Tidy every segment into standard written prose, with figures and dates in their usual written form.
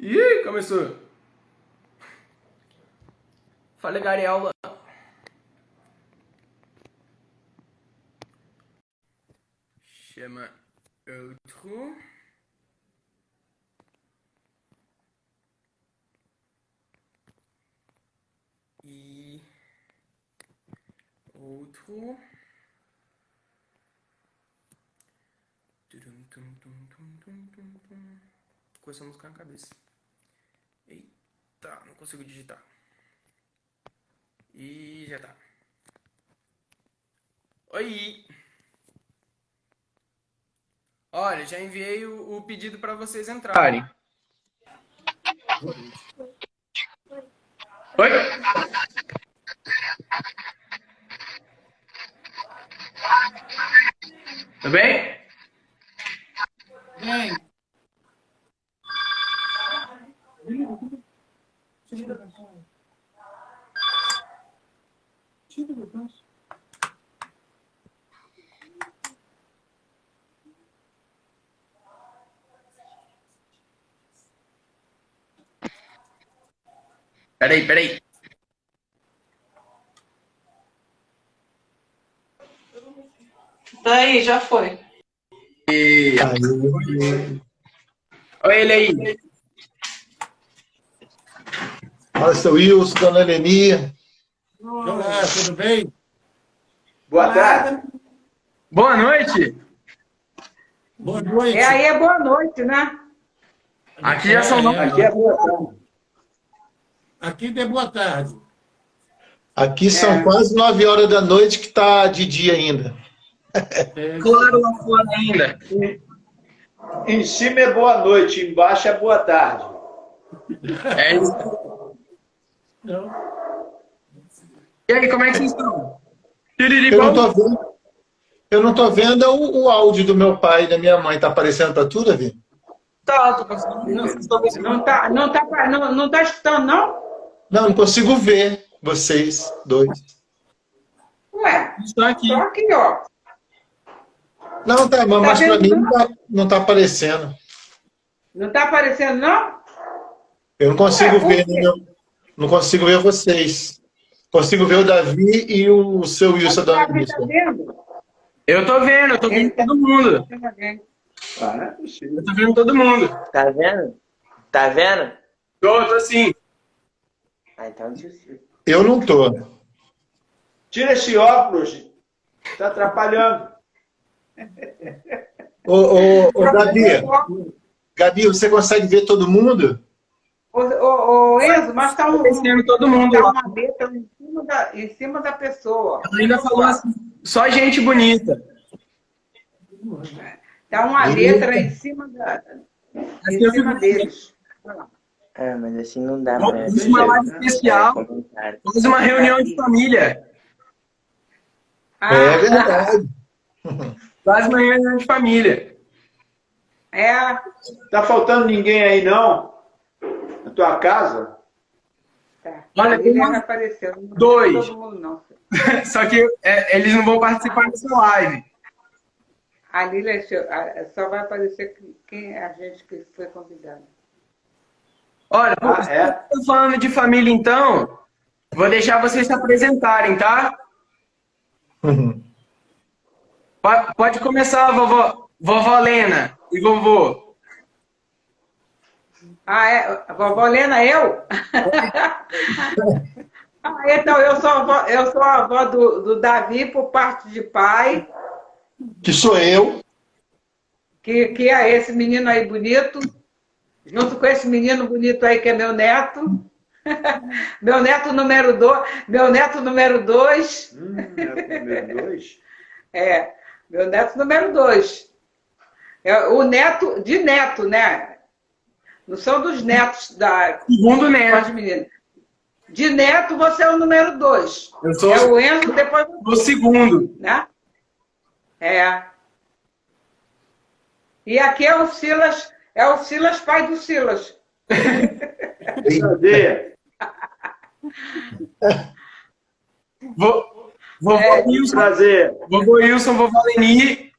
Ih, começou. Fala, Gariela. Chama outro. E outro. Com essa música na cabeça. Eita, não consigo digitar. E já tá. Oi! Olha, já enviei o pedido para vocês entrarem. Oi? Tudo bem? Bem. Peraí. Daí, já foi. Olha ele aí. Fala, seu Wilson, dona Eleni. Olá, tudo bem? Boa tarde. Boa noite. Boa noite. Aí é boa noite, né? Aqui já são nove. Aqui é boa tarde. Aqui é boa tarde. Aqui são quase 9 horas da noite, que está de dia ainda. Claro lá fora ainda. Em cima é boa noite, embaixo é boa tarde. É isso. Não. E aí, como é que vocês estão? Eu não tô vendo o áudio do meu pai e da minha mãe. Tá aparecendo para tu, Davi? Tá, tô conseguindo. Não, vocês estão conseguindo. Não tá escutando, não? Não consigo ver vocês dois. Ué, Estão aqui. tô aqui, ó. Não, tá, mas para vendo, mim não tá aparecendo. Não tá aparecendo, não? Eu não consigo por ver, quê? não consigo ver vocês. Consigo ver o Davi e o seu Wilson da Tá vendo? Eu tô vendo todo mundo. Tá vendo? Ah, não é possível. Eu tô vendo todo mundo. Tá vendo? Tá vendo? Tô sim. Ah, então difícil. Eu não tô. Tira esse óculos, está atrapalhando. Ô, Gabi, você consegue ver todo mundo? Ô, Enzo, mas tá Aparecendo todo mundo tá lá. uma letra em cima da pessoa. Ela ainda falou assim, só gente bonita. Tá uma letra em cima deles. Ah, mas assim não dá Vamos pra... fazer uma live especial. comentário. Faz uma reunião de família. É verdade. Faz uma reunião de família. Tá faltando ninguém aí, não? Na tua casa? Tá. Olha, Ele tem já uma- apareceu. Não dois. Todo mundo, não. Só que eles não vão participar dessa live. A Lília só vai aparecer quem é a gente que foi convidado. Olha, é? tô falando de família então, vou deixar vocês se apresentarem, tá? Pode começar, vovó Lena e vovô. Ah, é? Vovó Lena, eu? Então, eu sou a avó do Davi por parte de pai, Que sou eu. que é esse menino aí bonito, junto com esse menino bonito aí que é meu neto. Meu neto número 2. Meu neto número 2. Número 2? É, meu neto número 2. É o neto de neto, né? Não são dos netos da Segundo neto. menina. De neto, você é o número 2. Eu sou É o Enzo, depois o segundo. né? É. E aqui é o Silas, pai do Silas. Cadê? Vovô Wilson, Prazer. vovô Wilson, vovó Leni.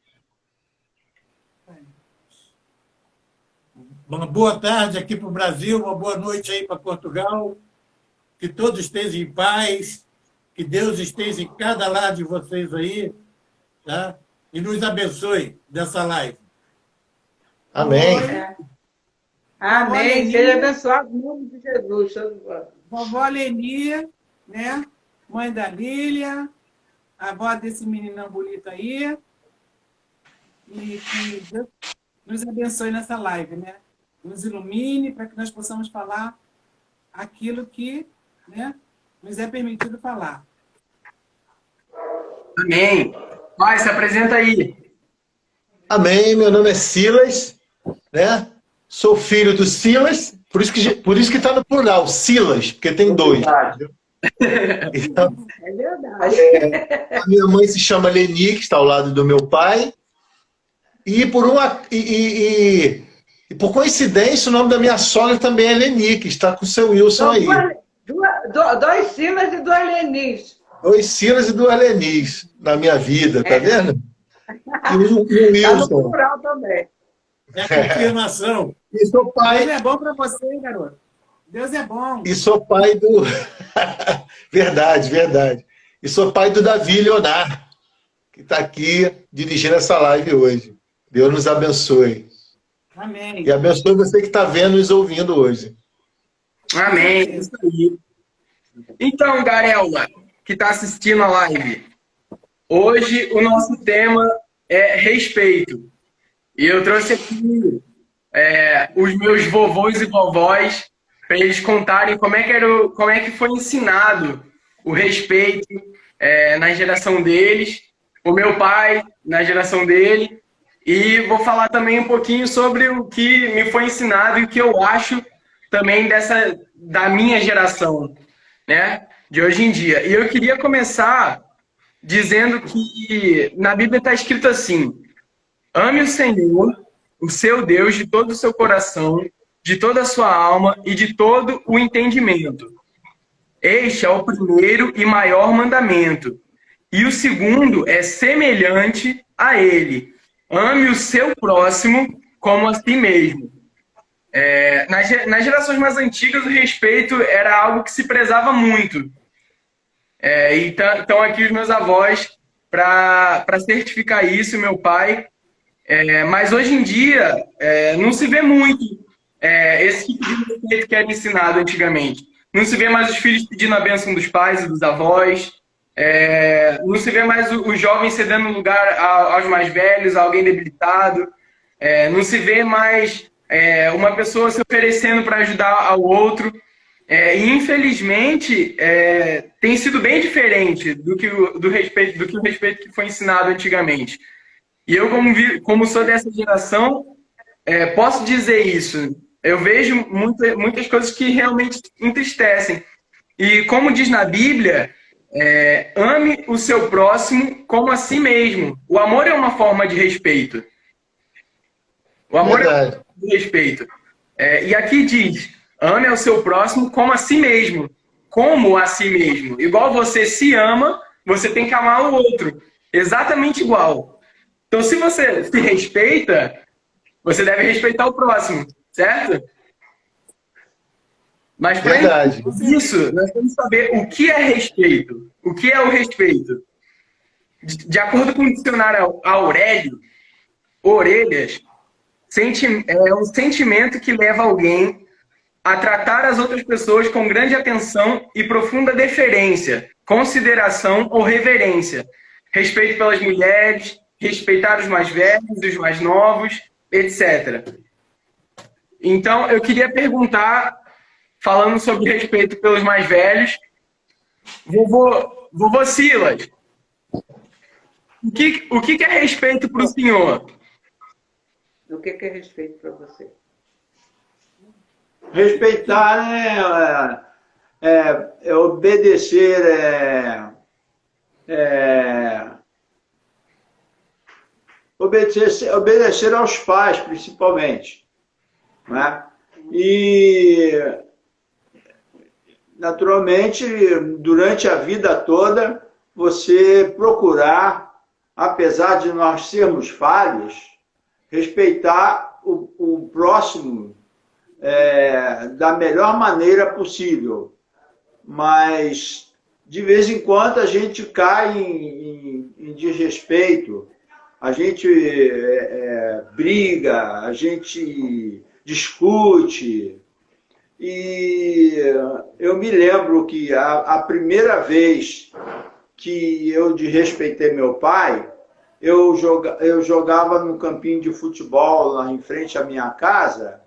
Uma boa tarde aqui para o Brasil, uma boa noite aí para Portugal. Que todos estejam em paz, que Deus esteja em cada lado de vocês aí, tá? E nos abençoe dessa live. Amém. Amém. Seja abençoado em nome de Jesus. Vovó Leni, né? Mãe da Lília, a avó desse meninão bonito aí. E que Deus nos abençoe nessa live, né? Nos ilumine para que nós possamos falar aquilo que, né, nos é permitido falar. Amém. Pai, se apresenta aí. Amém. Meu nome é Silas, né? Sou filho do Silas, por isso que está no plural, Silas, porque tem dois. Então, É verdade. a minha mãe se chama Leni, que está ao lado do meu pai. E por coincidência, o nome da minha sogra também é Leni, que está com o seu Wilson aí. Dois Silas e dois Lenis. 2 Silas e 2 Lenis na minha vida, tá vendo? E o Está no Wilson. plural também. É a confirmação. E sou pai. Deus é bom para você, garoto. Deus é bom. E sou pai do. Verdade, verdade. E sou pai do Davi Leonardo, que está aqui dirigindo essa live hoje. Deus nos abençoe. Amém. E abençoe você que está vendo e nos ouvindo hoje. Amém. Isso aí. Então, Garela, que está assistindo a live, hoje o nosso tema é respeito. E eu trouxe aqui os meus vovôs e vovós para eles contarem como é que foi ensinado o respeito na geração deles, o meu pai na geração dele, e vou falar também um pouquinho sobre o que me foi ensinado e o que eu acho também da minha geração, né, de hoje em dia. E eu queria começar dizendo que na Bíblia está escrito assim: ame o Senhor, o seu Deus, de todo o seu coração, de toda a sua alma e de todo o entendimento. Este é o primeiro e maior mandamento. E o segundo é semelhante a ele: ame o seu próximo como a si mesmo. Nas gerações mais antigas, o respeito era algo que se prezava muito. Então, aqui os meus avós para certificar isso, meu pai. Mas hoje em dia, não se vê muito esse tipo de respeito que era ensinado antigamente. Não se vê mais os filhos pedindo a bênção dos pais e dos avós. Não se vê mais os jovens cedendo lugar aos mais velhos, a alguém debilitado. Não se vê mais uma pessoa se oferecendo para ajudar ao outro. E infelizmente tem sido bem diferente do que o respeito que foi ensinado antigamente. E eu, como sou dessa geração, posso dizer isso. Eu vejo muitas coisas que realmente entristecem. E como diz na Bíblia, ame o seu próximo como a si mesmo. O amor é uma forma de respeito. O amor é uma forma de respeito. E aqui diz: ame ao seu próximo como a si mesmo. Como a si mesmo. Igual você se ama, você tem que amar o outro. Exatamente igual. Então, se você se respeita, você deve respeitar o próximo, certo? Mas para isso, nós temos que saber o que é respeito. O que é o respeito? De acordo com o dicionário Aurélio, orelhas, é um sentimento que leva alguém a tratar as outras pessoas com grande atenção e profunda deferência, consideração ou reverência, respeito pelas mulheres, respeitar os mais velhos, os mais novos, etc. Então, eu queria perguntar, falando sobre respeito pelos mais velhos, vovô Silas, o que é respeito para o senhor? O que é respeito para você? Respeitar, né, é obedecer, obedecer aos pais, principalmente, né? E, naturalmente, durante a vida toda, você procurar, apesar de nós sermos falhos, respeitar o próximo da melhor maneira possível. Mas, de vez em quando, a gente cai em desrespeito, a gente briga, a gente discute. E eu me lembro que a primeira vez que eu desrespeitei meu pai, eu jogava no campinho de futebol lá em frente à minha casa,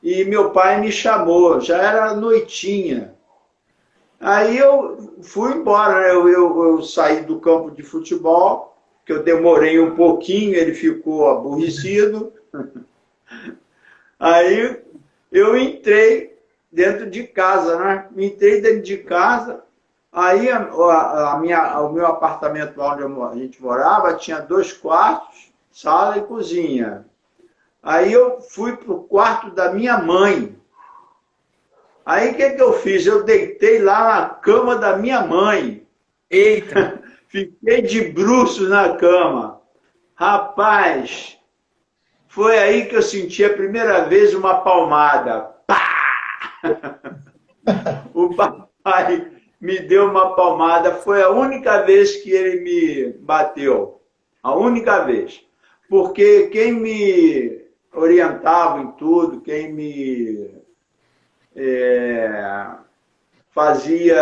e meu pai me chamou, já era noitinha. Aí eu fui embora, né? Eu saí do campo de futebol, que eu demorei um pouquinho, ele ficou aborrecido. Aí eu entrei dentro de casa, né? Entrei dentro de casa, aí o meu apartamento onde a gente morava tinha 2 quartos, sala e cozinha. Aí eu fui para o quarto da minha mãe. Aí o que eu fiz? Eu deitei lá na cama da minha mãe. Eita! Fiquei de bruços na cama. Rapaz, foi aí que eu senti a primeira vez uma palmada. Pá! O papai me deu uma palmada. Foi a única vez que ele me bateu. A única vez. Porque quem me orientava em tudo, quem me fazia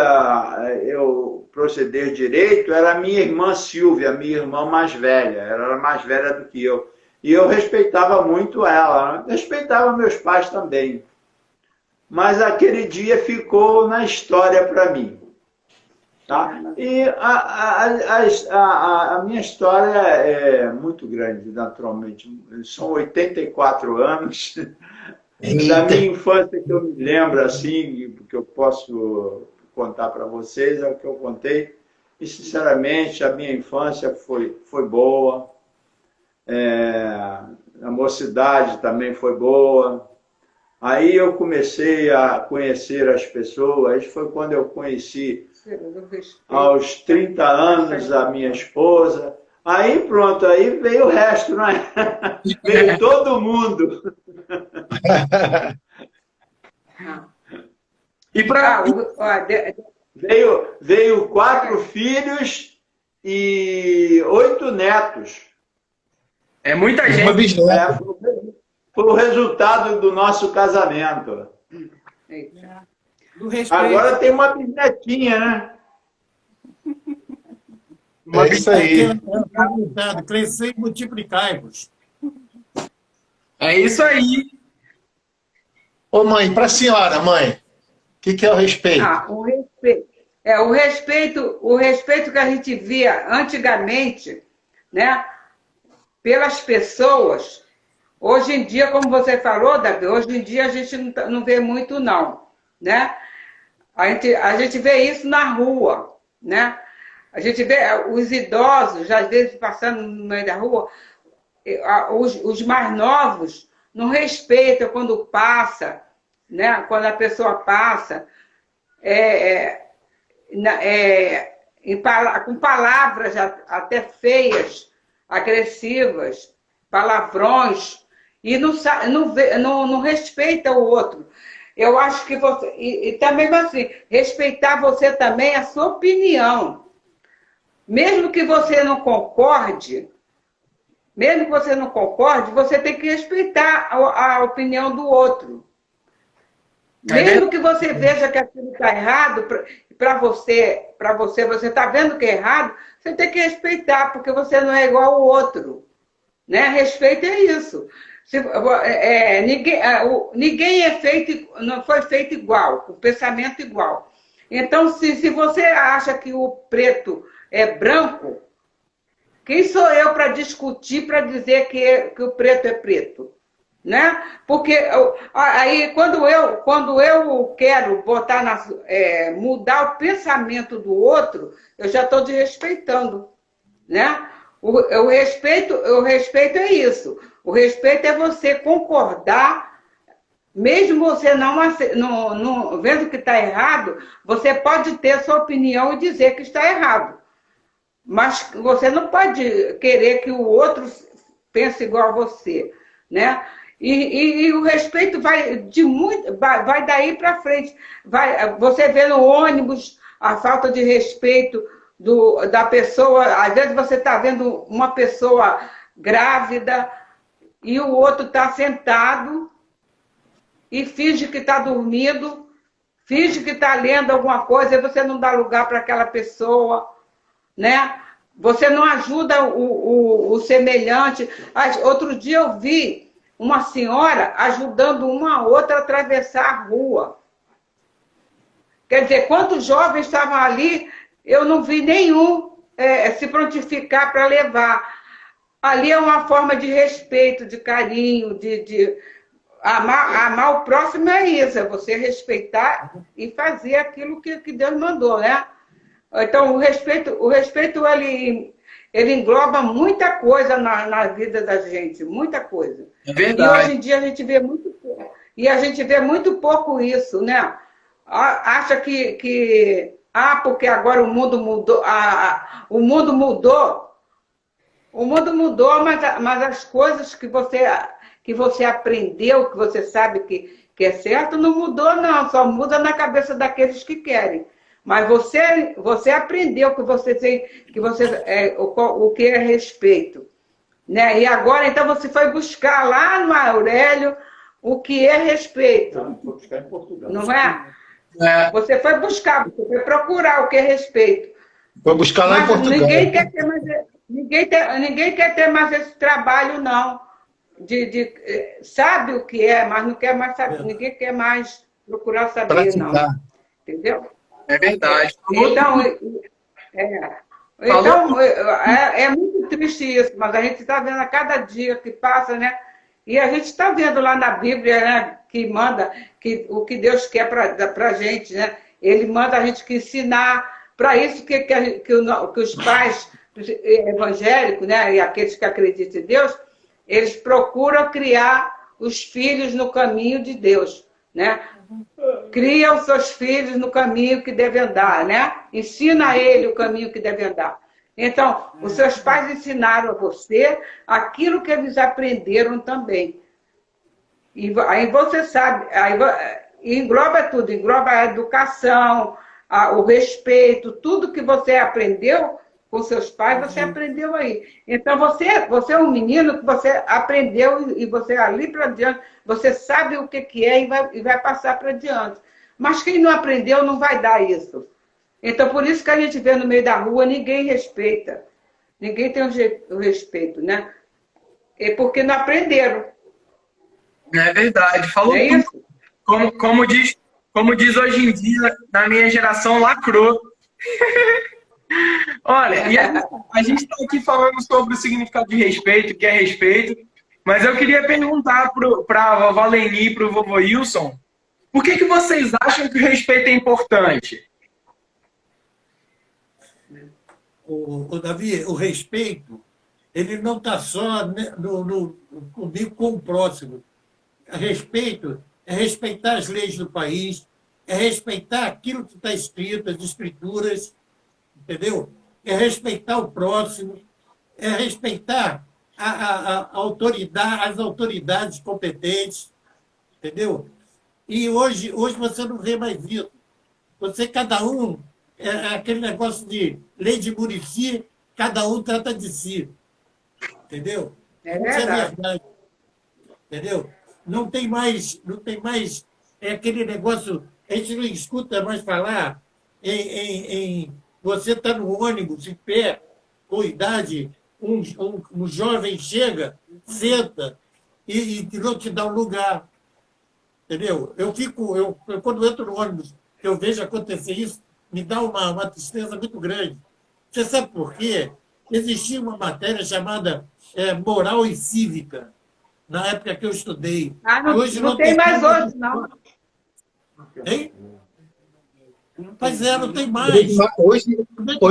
eu proceder direito, era a minha irmã Silvia, minha irmã mais velha. Ela era mais velha do que eu. E eu respeitava muito ela, né? Respeitava meus pais também. Mas aquele dia ficou na história para mim. Tá? E a minha história é muito grande, naturalmente. São 84 anos. Da minha infância que eu me lembro, assim, que eu posso contar para vocês, é o que eu contei. E, sinceramente, a minha infância foi boa. A mocidade também foi boa. Aí eu comecei a conhecer as pessoas. Foi quando eu conheci, aos 30 anos, a minha esposa. Aí pronto, aí veio o resto, né? Veio todo mundo. E para veio 4 filhos e 8 netos. é muita gente. Foi o resultado do nosso casamento. Do respeito. Agora tem uma bisnetinha, né? É isso aí. Crescer e multiplicar-vos. É isso aí. Ô mãe, para a senhora, mãe, o que é o respeito? O respeito. O respeito que a gente via antigamente, né, pelas pessoas. Hoje em dia, como você falou, Davi, hoje em dia a gente não vê muito, não, né? A gente vê isso na rua, né? A gente vê os idosos, às vezes, passando no meio da rua, os mais novos não respeitam quando passa, né? Quando a pessoa passa, com palavras até feias, agressivas, palavrões, e não respeita o outro. Eu acho que você... E também, assim, respeitar você também a sua opinião. Mesmo que você não concorde, você tem que respeitar a opinião do outro. Mesmo que você veja que aquilo está errado, para você está vendo que é errado, você tem que respeitar, porque você não é igual ao outro. Né? Respeito é isso. Ninguém não foi feito igual, com pensamento igual. Então, se você acha que o preto é branco, quem sou eu para discutir, para dizer que o preto é preto? Né? Porque aí, quando eu quero mudar o pensamento do outro, eu já estou desrespeitando. Né? O respeito é isso. O respeito é você concordar, mesmo você não vendo que está errado, você pode ter sua opinião e dizer que está errado. Mas você não pode querer que o outro pense igual a você. Né? E o respeito vai daí para frente. Você vê no ônibus a falta de respeito da pessoa. Às vezes você está vendo uma pessoa grávida e o outro está sentado e finge que está dormindo, finge que está lendo alguma coisa, e você não dá lugar para aquela pessoa, né? Você não ajuda o semelhante. Outro dia eu vi uma senhora ajudando uma outra a atravessar a rua. Quer dizer, quantos jovens estavam ali, eu não vi nenhum se prontificar para levar. Ali é uma forma de respeito, de carinho, de amar o próximo é isso, é você respeitar e fazer aquilo que Deus mandou, né? Então, o respeito ele engloba muita coisa na vida da gente, muita coisa. É verdade. E hoje em dia a gente vê muito pouco. E a gente vê muito pouco isso, né? Acha porque agora o mundo mudou. O mundo mudou. O mundo mudou, mas as coisas que você aprendeu, que você sabe que é certo, não mudou, não. Só muda na cabeça daqueles que querem. Mas você aprendeu o que é respeito. Né? E agora, então, você foi buscar lá no Aurélio o que é respeito. Não, foi buscar em Portugal. Não é? Você foi buscar, você foi procurar o que é respeito. Foi buscar lá em Portugal. Ninguém quer ter mais esse trabalho, não. Sabe o que é, mas não quer mais saber. Ninguém quer mais procurar saber, Praticar. não. Entendeu? É verdade. Então, é muito triste isso, mas a gente está vendo a cada dia que passa, né? E a gente está vendo lá na Bíblia, né, que manda o que Deus quer para a gente, né? Ele manda a gente que ensinar. Para isso que os pais evangélicos, né, e aqueles que acreditam em Deus, eles procuram criar os filhos no caminho de Deus, né? Cria os seus filhos no caminho que devem andar, né? Ensina a ele o caminho que devem andar. Então, os seus pais ensinaram a você aquilo que eles aprenderam também. E aí você sabe, engloba tudo, engloba a educação, o respeito, tudo que você aprendeu com seus pais, você aprendeu aí. Então, você é um menino que você aprendeu e você ali para diante, você sabe o que é e vai passar para diante. Mas quem não aprendeu não vai dar isso. Então, por isso que a gente vê no meio da rua, ninguém respeita. Ninguém tem o respeito, né? É porque não aprenderam. É verdade. Falou É tudo. isso? Como diz hoje em dia, na minha geração, lacrou. Olha, e a gente está aqui falando sobre o significado de respeito, o que é respeito, mas eu queria perguntar para a vovó Leni e para o vovô Wilson, por que vocês acham que o respeito é importante? O Davi, o respeito, ele não está só comigo com o próximo. Respeito é respeitar as leis do país, é respeitar aquilo que está escrito, as escrituras, entendeu? É respeitar o próximo, é respeitar as autoridades competentes, entendeu? E hoje você não vê mais isso. Cada um, aquele negócio de lei de Muricy, cada um trata de si, entendeu? É Isso é verdade. verdade, entendeu? Não tem mais aquele negócio, a gente não escuta mais falar em você está no ônibus, em pé, com idade, um jovem chega, senta e não te dá um lugar. Entendeu? Quando entro no ônibus, eu vejo acontecer isso, me dá uma tristeza muito grande. Você sabe por quê? Existia uma matéria chamada Moral e Cívica, na época que eu estudei. Hoje não tem mais hoje, não. Hein? Pois não tem mais. Hoje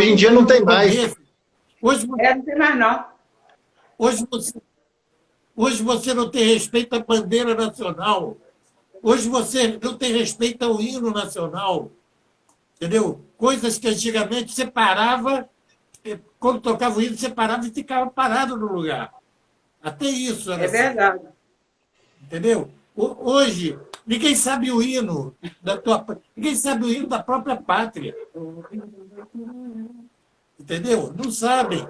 em dia não tem mais. Hoje não tem mais, não. Hoje você não tem respeito à bandeira nacional. Hoje você não tem respeito ao hino nacional. Entendeu? Coisas que antigamente você parava, quando tocava o hino, você parava e ficava parado no lugar. Até isso era É verdade. Entendeu? Hoje, ninguém sabe o hino ninguém sabe o hino da própria pátria. Entendeu? Não sabem.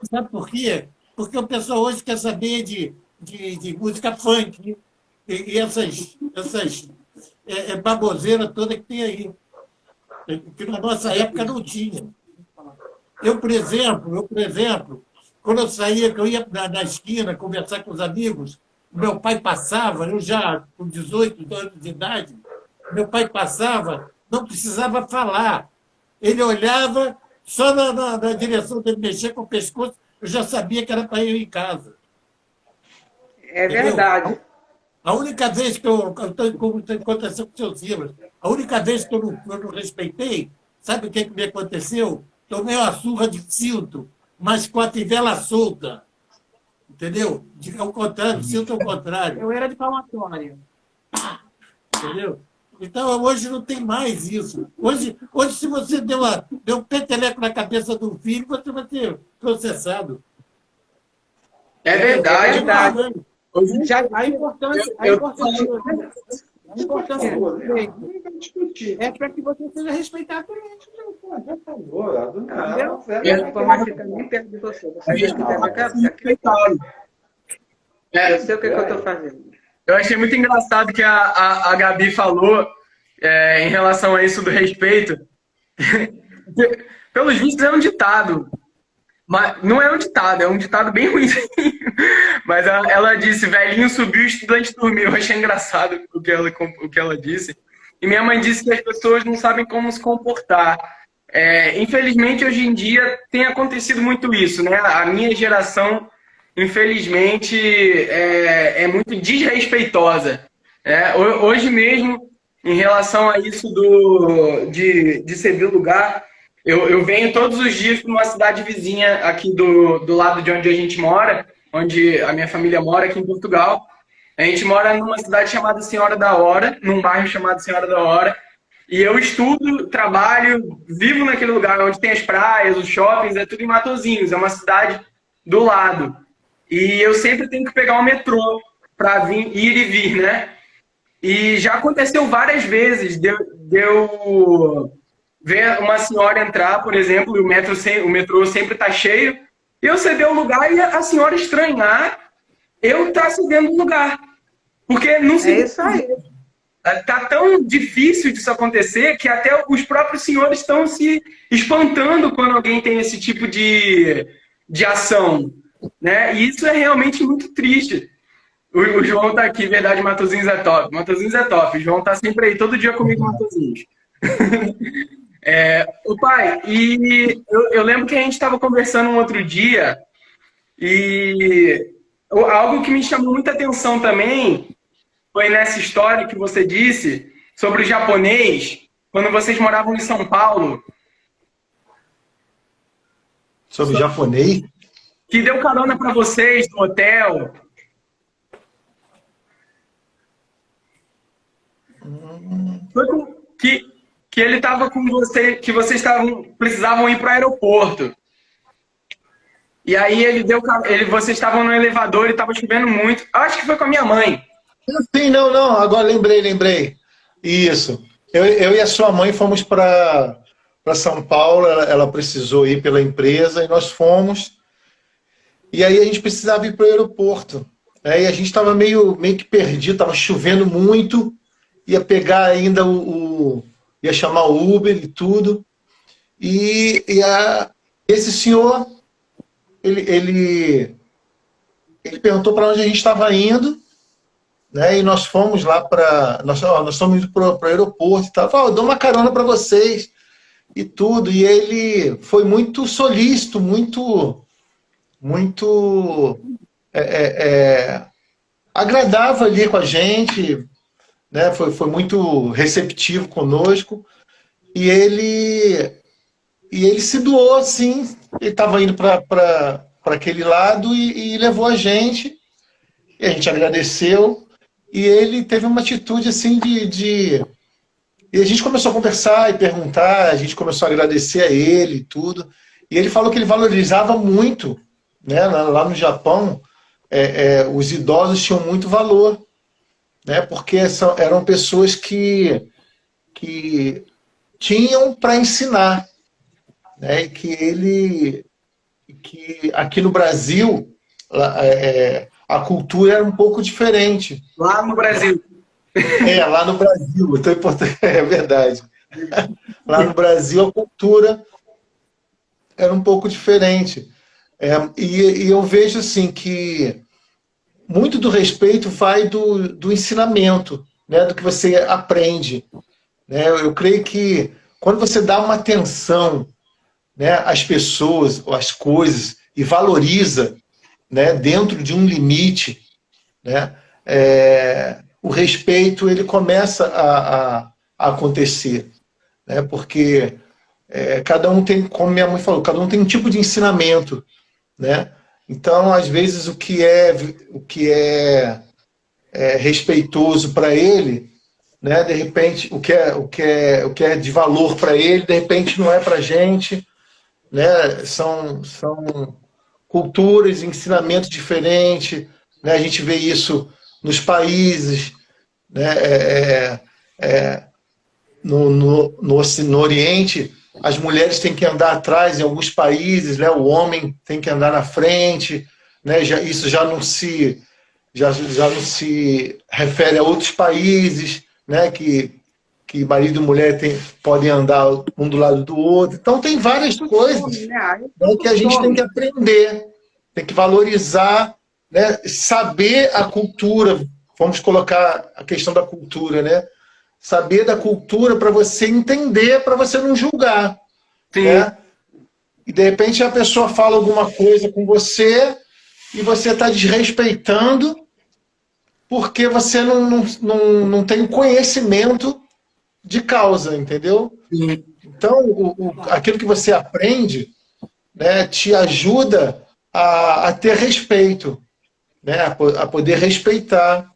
Sabe por quê? Porque o pessoal hoje quer saber de música funk e essas baboseiras todas que tem aí. Que na nossa época não tinha. Eu, por exemplo, quando eu saía, que eu ia na esquina conversar com os amigos, meu pai passava, eu já com 18 anos de idade, meu pai passava, não precisava falar. Ele olhava, só na direção dele mexer com o pescoço, eu já sabia que era para ir em casa. É Entendeu? verdade. A única vez que como aconteceu com o seu Silas, a única vez que eu não respeitei, sabe o que me aconteceu? Tomei uma surra de cinto, mas com a tivela solta. Entendeu? Ao contrário, cinto ao contrário. Eu era de palmatória. Entendeu? Então, hoje não tem mais isso. Hoje se você deu um peteleco na cabeça do filho, você vai ser processado. É verdade. É verdade. A importância do direito é para que você seja respeitado também. Já falou, Entendeu? Mas fica nem perto de você. Você eu sei o que eu estou fazendo. Eu achei muito engraçado que a Gabi falou em relação a isso do respeito. Pelos vistos é um ditado. Mas não é um ditado, é um ditado bem ruim. Mas ela disse, velhinho subiu, estudante dormiu. Eu achei engraçado o que ela disse. E minha mãe disse que as pessoas não sabem como se comportar. Infelizmente, hoje em dia, tem acontecido muito isso, né? A minha geração, infelizmente, é muito desrespeitosa. Hoje mesmo, em relação a isso de ceder lugar, eu venho todos os dias para uma cidade vizinha aqui do lado de onde a gente mora, onde a minha família mora, aqui em Portugal. A gente mora numa cidade chamada Senhora da Hora, num bairro chamado Senhora da Hora. E eu estudo, trabalho, vivo naquele lugar onde tem as praias, os shoppings, é tudo em Matosinhos, é uma cidade do lado. E eu sempre tenho que pegar o metrô para ir e vir, né? E já aconteceu várias vezes de eu ver uma senhora entrar, por exemplo, e o metrô sempre está cheio, e eu ceder o lugar e a senhora estranhar eu estar cedendo o lugar. Porque não se... É isso aí. Tá tão difícil disso acontecer que até os próprios senhores estão se espantando quando alguém tem esse tipo de ação, né? E isso é realmente muito triste. O João tá aqui, verdade, Matosinhos é top. Matosinhos é top. O João tá sempre aí, todo dia comigo, Matosinhos. O pai, e eu lembro que a gente estava conversando um outro dia e algo que me chamou muita atenção também foi nessa história que você disse sobre o japonês, quando vocês moravam em São Paulo. Sobre o japonês? Que deu carona para vocês no hotel. Foi que ele estava com você, que vocês precisavam ir para o aeroporto. E aí vocês estavam no elevador e estava chovendo muito. Eu acho que foi com a minha mãe. Sim, não, agora lembrei. Isso. Eu e a sua mãe fomos para São Paulo, ela precisou ir pela empresa e nós fomos. E aí a gente precisava ir para o aeroporto. E a gente estava meio que perdido, estava chovendo muito, ia pegar ainda ia chamar o Uber e tudo. E esse senhor, ele perguntou para onde a gente estava indo, né? E nós fomos lá nós estamos indo para o aeroporto e tal. Falou, eu dou uma carona para vocês e tudo. E ele foi muito solícito, muito agradável ali com a gente, né? Foi muito receptivo conosco. E ele se doou, assim. Ele estava indo para aquele lado e levou a gente. E a gente agradeceu. E ele teve uma atitude assim E a gente começou a conversar e perguntar, a gente começou a agradecer a ele e tudo. E ele falou que ele valorizava muito, né? Lá no Japão, os idosos tinham muito valor. né? Porque eram pessoas que tinham para ensinar, né? E que aqui no Brasil a cultura era um pouco diferente. Lá no Brasil. Lá no Brasil, então é verdade. Lá no Brasil a cultura era um pouco diferente. E eu vejo assim que muito do respeito vai do ensinamento, né, do que você aprende. Né? Eu creio que quando você dá uma atenção, né, às pessoas, às coisas, e valoriza, né, dentro de um limite, né, o respeito ele começa a acontecer. Né, porque cada um tem, como minha mãe falou, cada um tem um tipo de ensinamento. Né? Então, às vezes, o que é respeitoso para ele, né? De repente, o que é de valor para ele, de repente não é para a gente. Né? São culturas, ensinamentos diferentes. Né? A gente vê isso nos países, né? No Oriente, as mulheres têm que andar atrás em alguns países, né? O homem tem que andar na frente, né? Isso já não se refere a outros países, né? Que marido e mulher podem andar um do lado do outro. Então tem várias coisas, né, que a gente tem que aprender, tem que valorizar, né? Saber a cultura, vamos colocar a questão da cultura, né? Saber da cultura para você entender, para você não julgar. Né? E de repente a pessoa fala alguma coisa com você e você está desrespeitando porque você não tem conhecimento de causa, entendeu? Sim. Então, aquilo que você aprende, né, te ajuda a ter respeito, né, a poder respeitar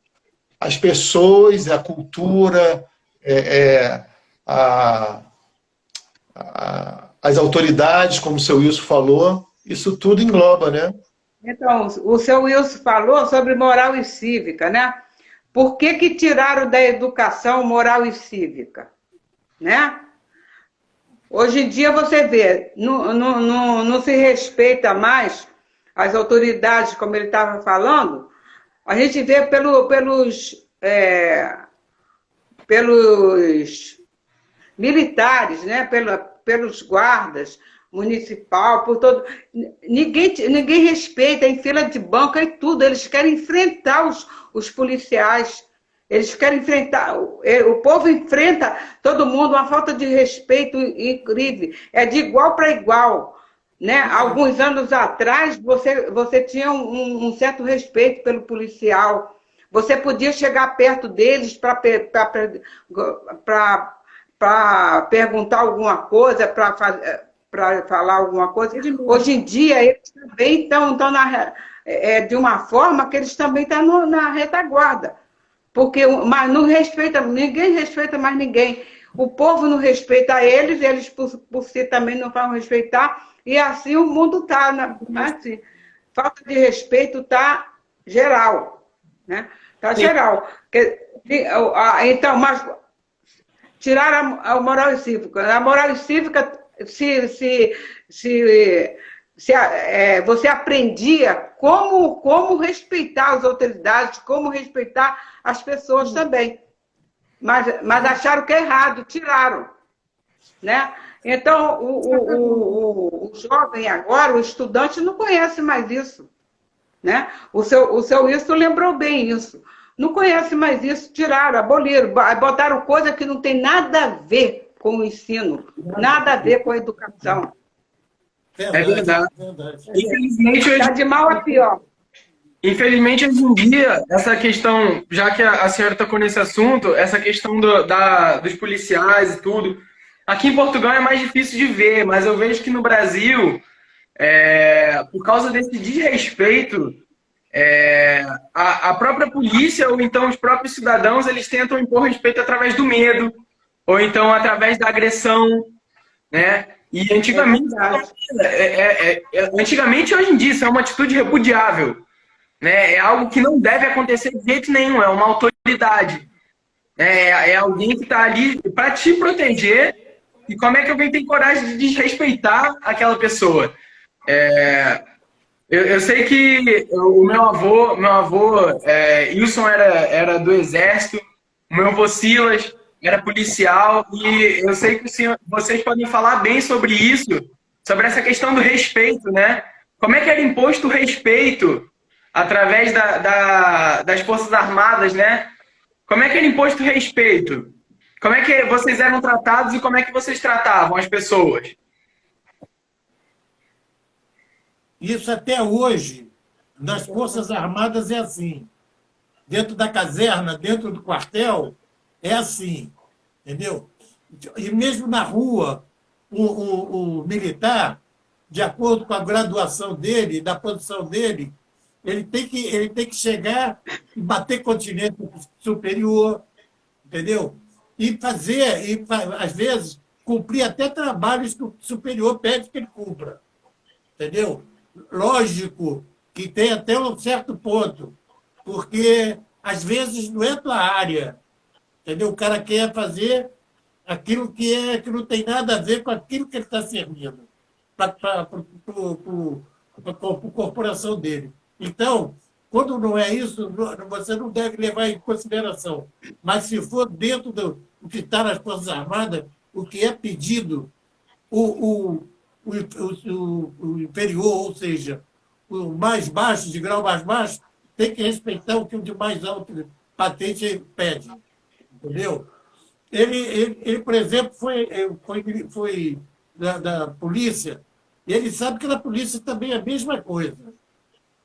as pessoas, a cultura, as autoridades, como o seu Wilson falou, isso tudo engloba, né? Então, o seu Wilson falou sobre moral e cívica, né? Por que tiraram da educação moral e cívica? Né? Hoje em dia você vê, não se respeita mais as autoridades, como ele estava falando, a gente vê pelos militares, né? Pelos guardas municipal, por todo. Ninguém respeita, em fila de banco e tudo. Eles querem enfrentar os policiais. Eles querem enfrentar. O povo enfrenta todo mundo, uma falta de respeito incrível. É de igual para igual. Né? Alguns anos atrás, você tinha um certo respeito pelo policial. Você podia chegar perto deles para perguntar alguma coisa, para falar alguma coisa. Hoje em dia, eles também estão de uma forma que eles também estão na retaguarda. Mas não respeita, ninguém respeita mais ninguém. O povo não respeita eles por si também não vão respeitar, e assim o mundo está. Assim, falta de respeito está geral. Né? Está geral. Então, mas tiraram a moral e cívica. A moral e cívica, você aprendia como respeitar as autoridades, como respeitar as pessoas também. Mas acharam que é errado, tiraram. Né? Então, o jovem agora, o estudante, não conhece mais isso. Né? O seu Wilson lembrou bem isso. Não conhece mais isso, tiraram, aboliram, botaram coisa que não tem nada a ver com o ensino, nada a ver com a educação. É verdade. Infelizmente, está de mal a pior. Infelizmente, hoje em dia, essa questão, já que a senhora tocou nesse assunto, essa questão dos policiais e tudo, aqui em Portugal é mais difícil de ver, mas eu vejo que no Brasil, por causa desse desrespeito, a própria polícia ou então os próprios cidadãos, eles tentam impor respeito através do medo ou então através da agressão, né? E antigamente, antigamente hoje em dia, isso é uma atitude repudiável, né? É algo que não deve acontecer de jeito nenhum, é uma autoridade autoridade. É alguém que está ali para te proteger. E como é que alguém tem coragem de desrespeitar aquela pessoa? Eu sei que o meu avô Wilson era do Exército, o meu avô Silas era policial, e eu sei que vocês podem falar bem sobre isso, sobre essa questão do respeito, né? Como é que era imposto o respeito através das Forças Armadas, né? Como é que era imposto o respeito? Como é que vocês eram tratados e como é que vocês tratavam as pessoas? Isso até hoje, nas Forças Armadas é assim. Dentro da caserna, dentro do quartel, é assim. Entendeu? E mesmo na rua, o militar, de acordo com a graduação dele, da posição dele, ele tem que chegar e bater continência superior, entendeu? E fazer, às vezes, cumprir até trabalhos que o superior pede que ele cumpra. Entendeu? Lógico que tem até um certo ponto, porque às vezes não é tua área, entendeu? O cara quer fazer aquilo que não tem nada a ver com aquilo que ele está servindo para a corporação dele. Então, quando não é isso, você não deve levar em consideração. Mas se for dentro do que está nas Forças Armadas, o que é pedido, o inferior, ou seja, o mais baixo, de grau mais baixo, tem que respeitar o que o de mais alto patente pede. Entendeu? Ele por exemplo, foi da polícia, e ele sabe que na polícia também é a mesma coisa.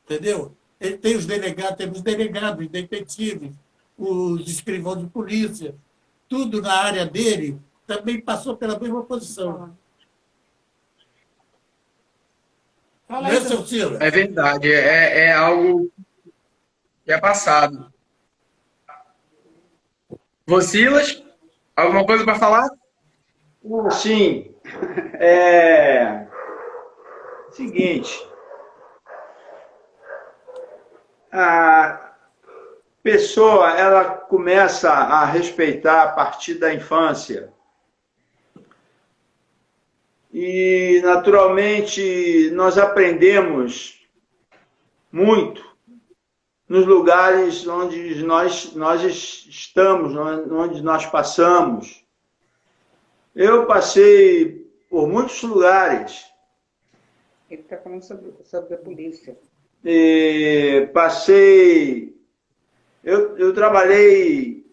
Entendeu? Ele tem os delegados, os detetives, os escrivãos de polícia, tudo na área dele também passou pela mesma posição. Fala aí, seu Ciro? É verdade, é algo que é passado. Silas, alguma coisa para falar? Sim. Seguinte, a pessoa ela começa a respeitar a partir da infância. E, naturalmente, nós aprendemos muito nos lugares onde nós estamos, onde nós passamos. Eu passei por muitos lugares. Ele está falando sobre a polícia. Eu trabalhei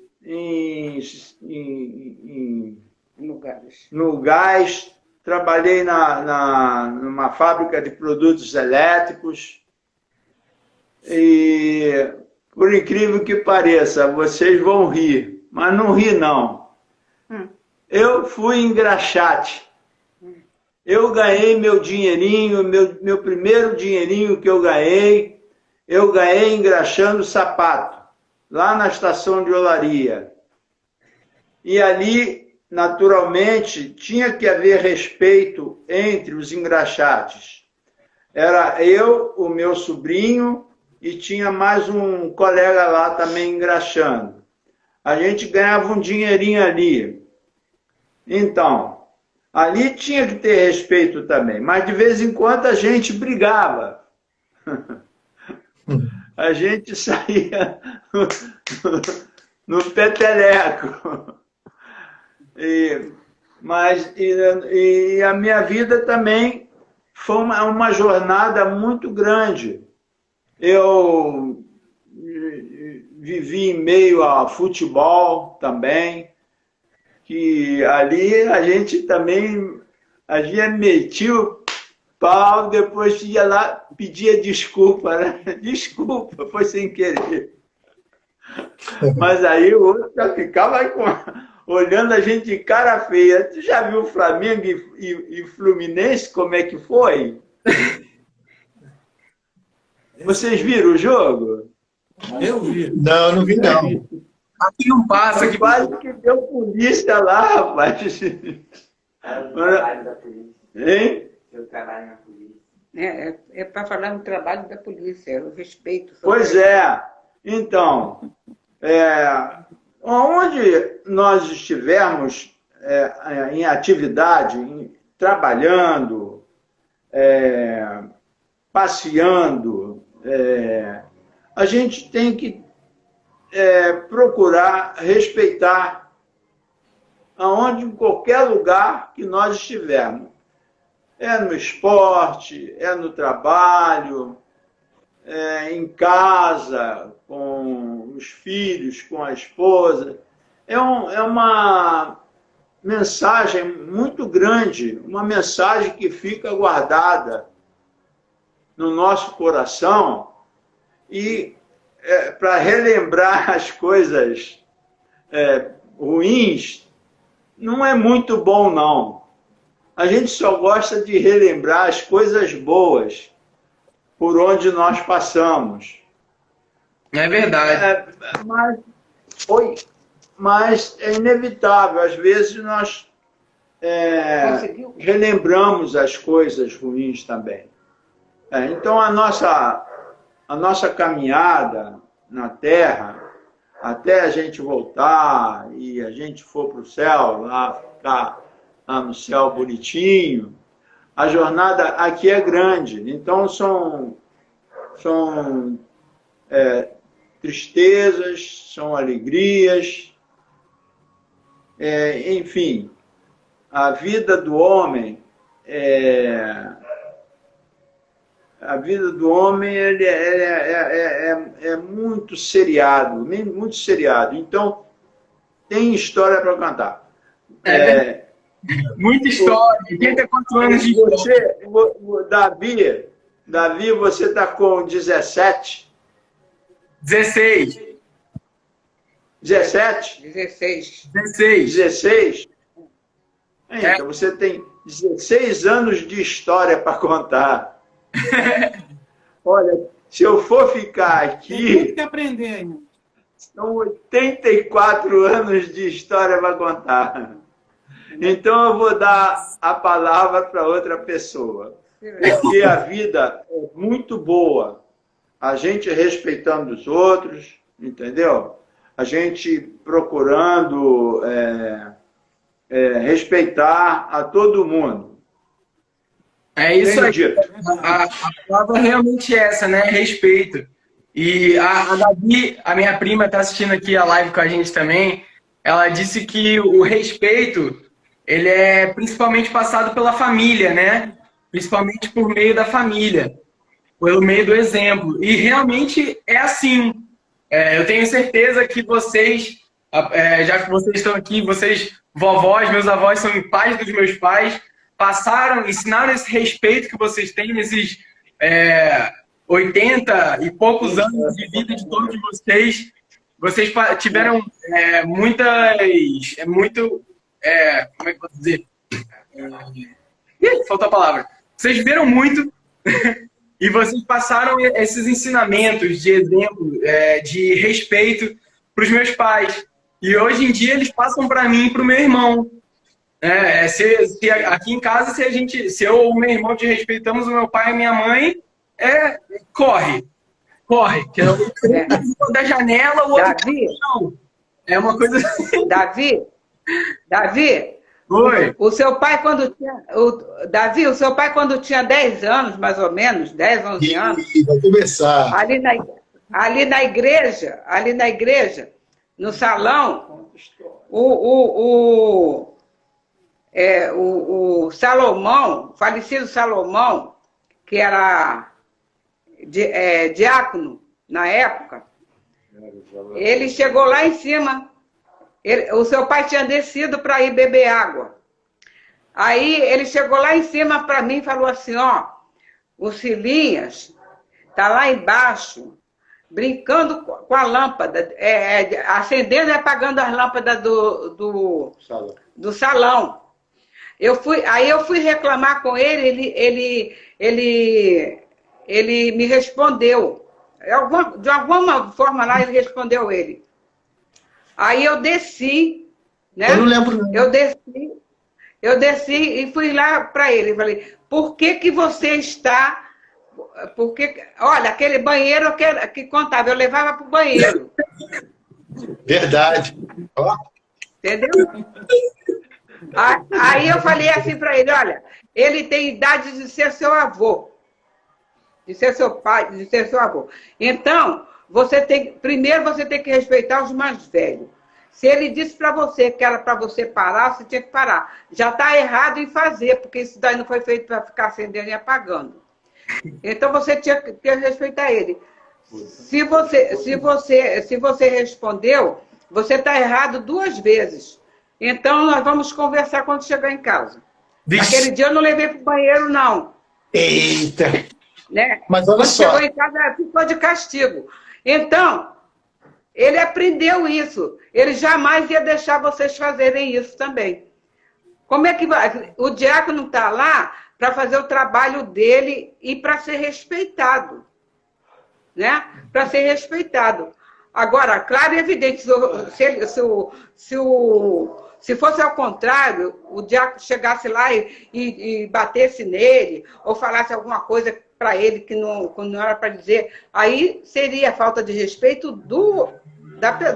no gás, trabalhei numa fábrica de produtos elétricos e, por incrível que pareça, vocês vão rir, mas não ri não. Eu fui engraxate. Eu ganhei meu dinheirinho, meu primeiro dinheirinho que eu ganhei engraxando sapato, lá na estação de olaria. E ali, naturalmente, tinha que haver respeito entre os engraxates. Era eu, o meu sobrinho, e tinha mais um colega lá também engraxando. A gente ganhava um dinheirinho ali. Então, ali tinha que ter respeito também, mas de vez em quando a gente brigava. A gente saía no peteleco. E a minha vida também foi uma jornada muito grande. Eu vivi em meio a futebol também, que ali a gente metia o pau, depois ia lá, pedia desculpa, né? Desculpa, foi sem querer. Mas aí o outro já ficava olhando a gente de cara feia. Tu já viu Flamengo e Fluminense, como é que foi? Vocês viram o jogo? Eu vi. Não, não vi não. Aqui não passa. Aqui Quase que deu polícia lá, rapaz. Trabalho da polícia. Hein? Eu trabalho na polícia. É para falar no trabalho da polícia, o respeito. Pois é. Então, Onde nós estivermos em atividade, trabalhando, passeando, a gente tem que procurar respeitar aonde, em qualquer lugar que nós estivermos. É no esporte, é no trabalho, em casa, com os filhos, com a esposa. É uma mensagem muito grande, uma mensagem que fica guardada no nosso coração e para relembrar as coisas ruins não é muito bom, não. A gente só gosta de relembrar as coisas boas por onde nós passamos. É verdade. Mas é inevitável. Às vezes nós relembramos as coisas ruins também. Então a nossa caminhada na Terra, até a gente voltar e a gente for para o céu, lá ficar lá no céu bonitinho, a jornada aqui é grande. Então são tristezas, são alegrias, enfim, a vida do homem ele é muito seriado, muito seriado. Então, tem história para contar. Muita história, 84 anos de história. Davi, você está com 17? 16. 17? 16. 16? Então, você tem 16 anos de história para contar. Olha, se eu for ficar Tem muito aqui, que aprender ainda. são 84 anos de história para contar. Então eu vou dar a palavra para outra pessoa. Porque a vida é muito boa. A gente respeitando os outros, entendeu? A gente procurando respeitar a todo mundo. É isso aí. Dito. A palavra realmente é essa, né? Respeito. E a Gabi, a minha prima, está assistindo aqui a live com a gente também. Ela disse que o respeito, ele é principalmente passado pela família, né? Principalmente por meio da família, pelo meio do exemplo. E realmente é assim. Eu tenho certeza que vocês, já que vocês estão aqui, vocês, vovós, meus avós, são pais dos meus pais, ensinaram esse respeito que vocês têm nesses 80 e poucos anos de vida de todos vocês. Vocês tiveram como é que eu posso dizer? Faltou a palavra. Vocês viveram muito e vocês passaram esses ensinamentos de exemplo, de respeito para os meus pais. E hoje em dia eles passam para mim e para o meu irmão. Aqui em casa, se eu ou o meu irmão te respeitamos o meu pai e minha mãe, corre. Que eu da janela, o outro não. É uma coisa assim. Davi, Oi. o seu pai quando tinha 10 anos, mais ou menos, 10, 11 anos, Vai começar. ali na igreja, no salão, o Salomão, o falecido Salomão, que era diácono na época, ele chegou lá em cima. O seu pai tinha descido para ir beber água. Aí ele chegou lá em cima para mim e falou assim, o Silinhas está lá embaixo, brincando com a lâmpada, acendendo e apagando as lâmpadas do salão. Aí eu fui reclamar com ele me respondeu. De alguma forma lá ele respondeu ele. Aí eu desci, né? Eu não lembro, não. Eu desci e fui lá para ele. Falei, por que você está... Olha, aquele banheiro que contava, eu levava para o banheiro. Verdade. Ó, Entendeu? Aí eu falei assim para ele, olha, ele tem idade de ser seu avô, de ser seu pai, de ser seu avô. Então, primeiro você tem que respeitar os mais velhos. Se ele disse para você que era para você parar, você tinha que parar. Já está errado em fazer, porque isso daí não foi feito para ficar acendendo e apagando. Então você tinha que respeitar ele. Se você respondeu, você está errado 2 vezes. Então nós vamos conversar quando chegar em casa. Vixe. Aquele dia eu não levei para o banheiro, não. Eita! Né? Mas olha Quando só. chegou em casa, ficou de castigo. Então, ele aprendeu isso. Ele jamais ia deixar vocês fazerem isso também. Como é que vai? O diácono está lá para fazer o trabalho dele e para ser respeitado. Né? Para ser respeitado. Agora, claro e evidente, se fosse ao contrário, o diácono chegasse lá e batesse nele, ou falasse alguma coisa para ele que não era para dizer, aí seria falta de respeito do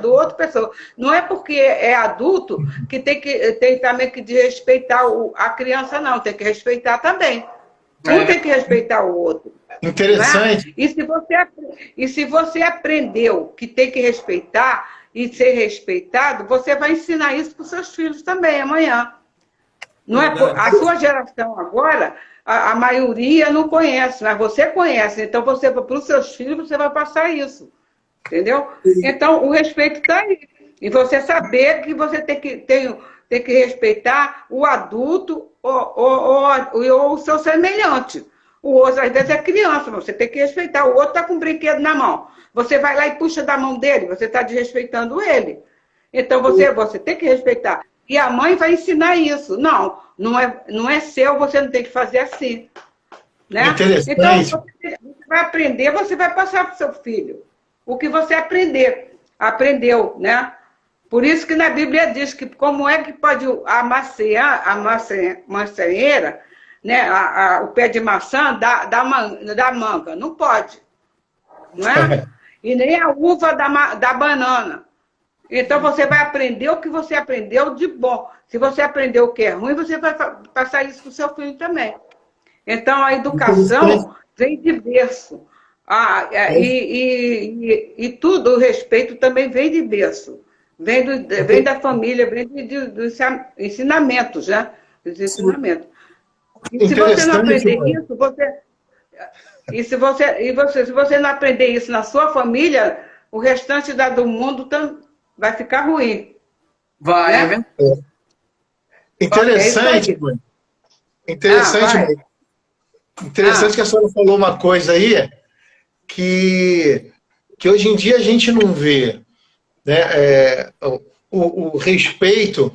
outra pessoa. Não é porque é adulto que tem também que respeitar a criança, não. Tem que respeitar também. Um tem que respeitar o outro. Interessante. Né? E se você aprendeu que tem que respeitar e ser respeitado, você vai ensinar isso para os seus filhos também amanhã. Não é, a sua geração agora, a maioria não conhece, mas você conhece. Então, para os seus filhos, você vai passar isso. Entendeu? Então, o respeito está aí. E você saber que você tem que respeitar o adulto ou o seu semelhante. O outro, às vezes, é criança, mas você tem que respeitar. O outro está com um brinquedo na mão. Você vai lá e puxa da mão dele, você está desrespeitando ele. Então, você tem que respeitar. E a mãe vai ensinar isso. Não é seu, você não tem que fazer assim. Né? Interessante. Então, você vai aprender, você vai passar para o seu filho. O que você aprendeu, né? Por isso que na Bíblia diz que como é que pode a maçanheira, né, o pé de maçã da manga? Não pode. Não é? E nem a uva da banana. Então você vai aprender o que você aprendeu de bom. Se você aprendeu o que é ruim, você vai passar isso para o seu filho também. Então a educação vem de berço. E tudo, o respeito também vem de berço. Vem da família, vem dos ensinamentos, né? Dos ensinamentos. E se você não aprender isso, se você não aprender isso na sua família, o restante do mundo vai ficar ruim. Vai, né? é verdade. Interessante, mãe. Interessante, mãe. Interessante que a senhora falou uma coisa aí que hoje em dia a gente não vê, né? O respeito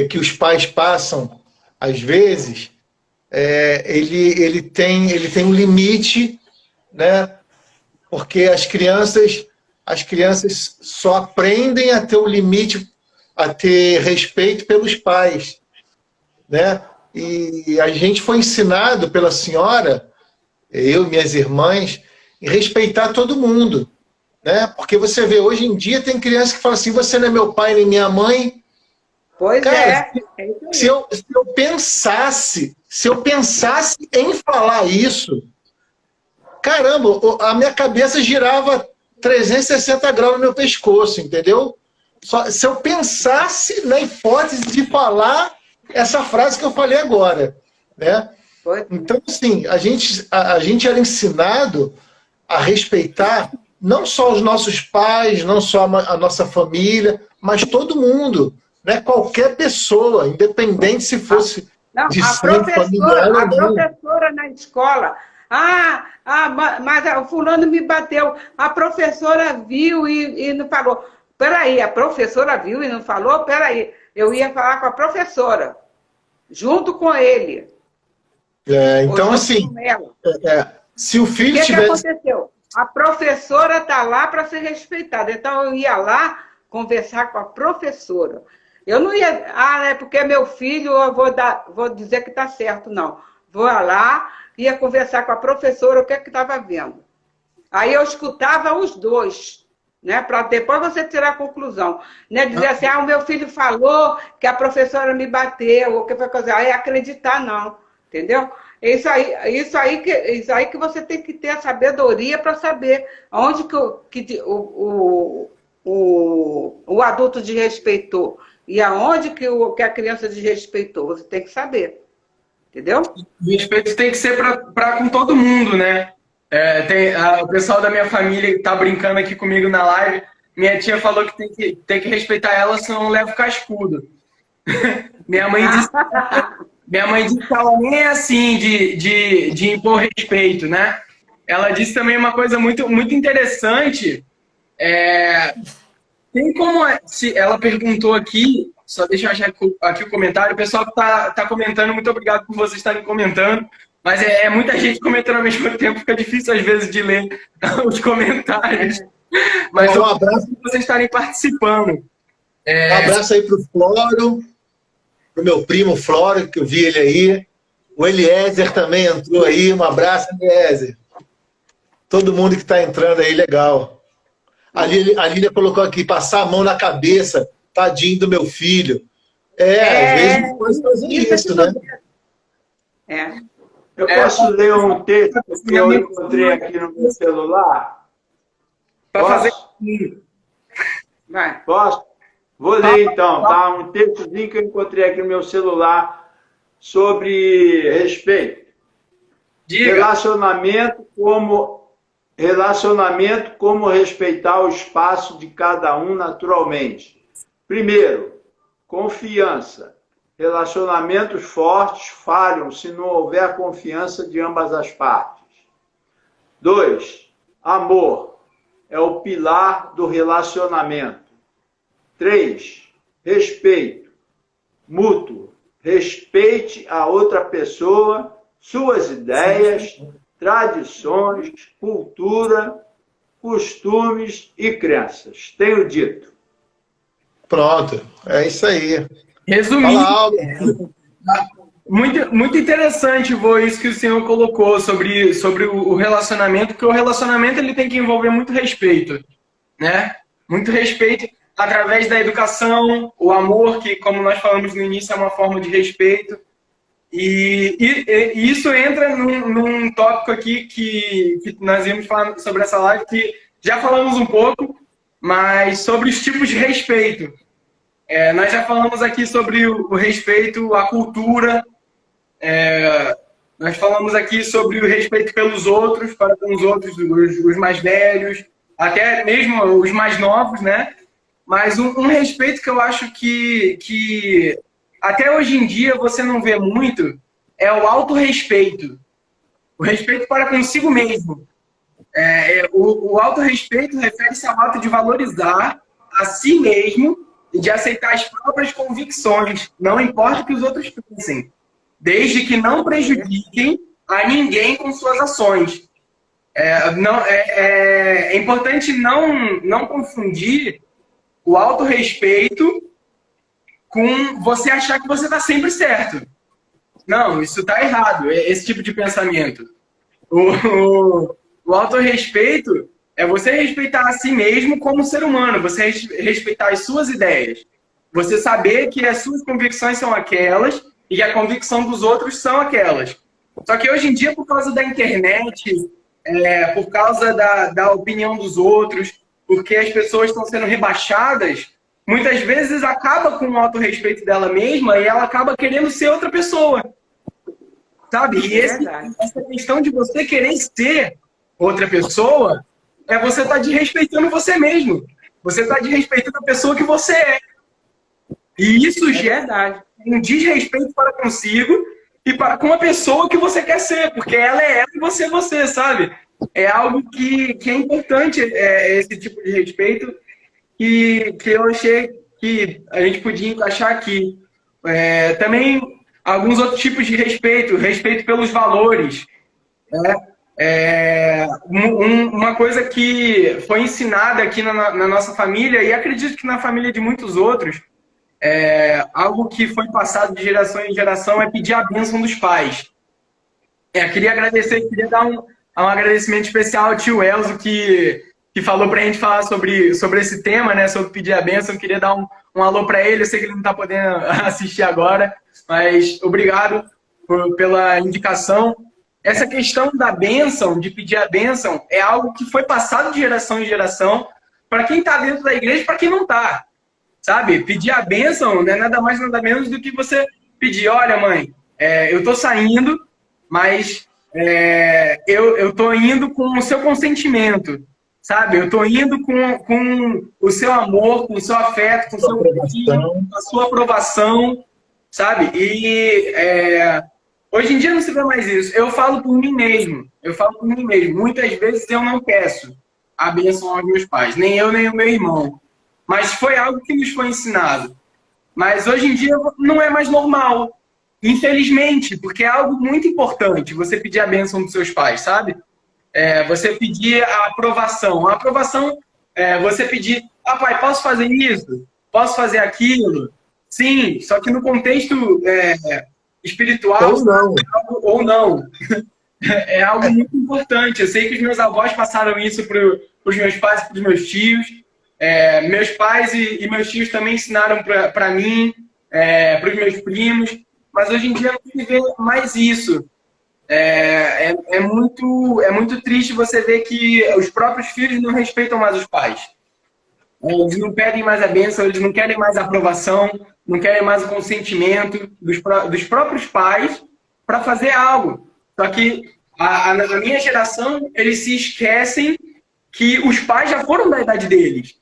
que os pais passam, às vezes, ele tem um limite, né? Porque as crianças só aprendem a ter um limite, a ter respeito pelos pais, né? E a gente foi ensinado pela senhora, eu e minhas irmãs, em respeitar todo mundo, né? Porque você vê, hoje em dia tem criança que fala assim, você não é meu pai nem minha mãe. Pois cara, é. Se eu pensasse em falar isso, caramba, a minha cabeça girava 360 graus no meu pescoço, entendeu? Se eu pensasse na hipótese de falar essa frase que eu falei agora, né? Então, assim, a gente era ensinado a respeitar não só os nossos pais, não só a nossa família, mas todo mundo, né? Qualquer pessoa, independente se fosse de sangue familiar ou não. A professora na escola, mas o fulano me bateu. A professora viu e não falou. Peraí, a professora viu e não falou? Peraí, eu ia falar com a professora, junto com ele. Então, assim, se o filho tivesse... O que aconteceu? A professora está lá para ser respeitada. Então, eu ia lá conversar com a professora. Eu não ia... é porque é meu filho, eu vou dizer que está certo, não. Vou lá, ia conversar com a professora, o que é que estava vendo. Aí eu escutava os dois, né? Para depois você tirar a conclusão. Né? Dizer assim, o meu filho falou que a professora me bateu, ou que foi coisa. Aí acreditar, não. Entendeu? Isso aí que você tem que ter a sabedoria para saber onde que o adulto desrespeitou e aonde que a criança desrespeitou. Você tem que saber. Entendeu? O respeito tem que ser para com todo mundo, né? O pessoal da minha família está brincando aqui comigo na live. Minha tia falou que tem que respeitar ela, senão não leva o cascudo. Minha mãe disse que ela nem é assim de impor respeito, né? Ela disse também uma coisa muito, muito interessante. Tem como... Ela perguntou aqui, só deixa eu achar aqui o comentário. O pessoal que tá comentando, muito obrigado por vocês estarem comentando. Mas muita gente comentando ao mesmo tempo, fica difícil às vezes de ler os comentários. Mas um abraço por vocês estarem participando. Um abraço aí pro Floro, pro meu primo Floro, que eu vi ele aí. O Eliezer também entrou aí. Um abraço, Eliezer. Todo mundo que está entrando aí, legal. A Lília colocou aqui, passar a mão na cabeça, tadinho do meu filho. Às vezes depois fazer isso, né? Eu posso ler um texto que eu encontrei aqui no meu celular? Para fazer... Posso? Vou ler então, tá? Um textozinho que eu encontrei aqui no meu celular sobre respeito. Diga. Relacionamento como respeitar o espaço de cada um naturalmente. Primeiro, confiança. Relacionamentos fortes falham se não houver confiança de ambas as partes. 2. Amor. É o pilar do relacionamento. 3. Respeito. Mútuo. Respeite a outra pessoa, suas ideias, tradições, cultura, costumes e crenças. Tenho dito. Pronto, é isso aí. Resumindo, muito interessante isso que o senhor colocou sobre o relacionamento, porque o relacionamento ele tem que envolver muito respeito, né? Muito respeito através da educação, o amor, que, como nós falamos no início, é uma forma de respeito. E isso entra num tópico aqui que nós íamos falar sobre essa live, que já falamos um pouco, mas sobre os tipos de respeito. Nós já falamos aqui sobre o respeito à cultura, nós falamos aqui sobre o respeito pelos outros, para com os outros, os mais velhos, até mesmo os mais novos, né? Mas um respeito que eu acho que até hoje em dia você não vê muito é o autorrespeito. O respeito para consigo mesmo. O autorrespeito refere-se ao ato de valorizar a si mesmo e de aceitar as próprias convicções, não importa o que os outros pensem, desde que não prejudiquem a ninguém com suas ações. É importante não confundir o autorrespeito com você achar que você está sempre certo. Não, isso está errado, esse tipo de pensamento. O autorrespeito é você respeitar a si mesmo como ser humano, você respeitar as suas ideias, você saber que as suas convicções são aquelas e a convicção dos outros são aquelas. Só que hoje em dia, por causa da internet, por causa da opinião dos outros, porque as pessoas estão sendo rebaixadas, muitas vezes acaba com o autorrespeito dela mesma e ela acaba querendo ser outra pessoa. Sabe? E essa questão de você querer ser outra pessoa você estar desrespeitando você mesmo. Você está desrespeitando a pessoa que você é. E isso gera um desrespeito para consigo e para com a pessoa que você quer ser, porque ela é ela e você é você, sabe? É algo que é importante, esse tipo de respeito, que eu achei que a gente podia encaixar aqui. Também alguns outros tipos de respeito pelos valores. Uma coisa que foi ensinada aqui na nossa família, e acredito que na família de muitos outros, algo que foi passado de geração em geração, é pedir a bênção dos pais. Queria dar um agradecimento especial ao tio Elzo, que que falou para a gente falar sobre esse tema, né? Sobre pedir a bênção. Eu queria dar um alô para ele. Eu sei que ele não está podendo assistir agora, mas obrigado pela indicação. Essa questão da bênção, de pedir a bênção, é algo que foi passado de geração em geração para quem está dentro da igreja e para quem não está. Sabe? Pedir a bênção não é nada mais, nada menos do que você pedir: olha, mãe, eu estou saindo, mas eu estou indo com o seu consentimento, sabe? Eu estou indo com o seu amor, com o seu afeto, com o seu carinho, com a sua aprovação, sabe? E hoje em dia não se vê mais isso. Eu falo por mim mesmo. Muitas vezes eu não peço a bênção aos meus pais, nem eu, nem o meu irmão. Mas foi algo que nos foi ensinado. Mas hoje em dia não é mais normal. Infelizmente, porque é algo muito importante você pedir a bênção dos seus pais, sabe? Você pedir a aprovação. A aprovação você pedir: ah, pai, posso fazer isso? Posso fazer aquilo? Sim, só que no contexto espiritual ou não. É algo muito importante. Eu sei que os meus avós passaram isso para os meus pais e para os meus tios. Meus pais e meus tios também ensinaram para mim, para os meus primos. Mas hoje em dia não se vê mais isso. É muito triste você ver que os próprios filhos não respeitam mais os pais. Eles não pedem mais a bênção, eles não querem mais a aprovação, não querem mais o consentimento dos próprios pais para fazer algo. Só que na minha geração, eles se esquecem que os pais já foram da idade deles.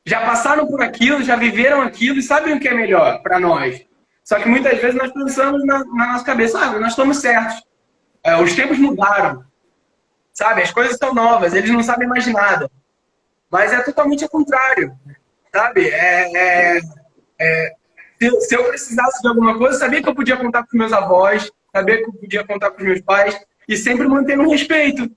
Já passaram por aquilo, já viveram aquilo e sabem o que é melhor para nós. Só que muitas vezes nós pensamos na nossa cabeça: nós estamos certos. Os tempos mudaram. Sabe? As coisas estão novas, eles não sabem mais nada. Mas é totalmente ao contrário. Sabe? Se eu precisasse de alguma coisa, eu sabia que eu podia contar com meus avós, sabia que eu podia contar com os meus pais, e sempre mantendo respeito.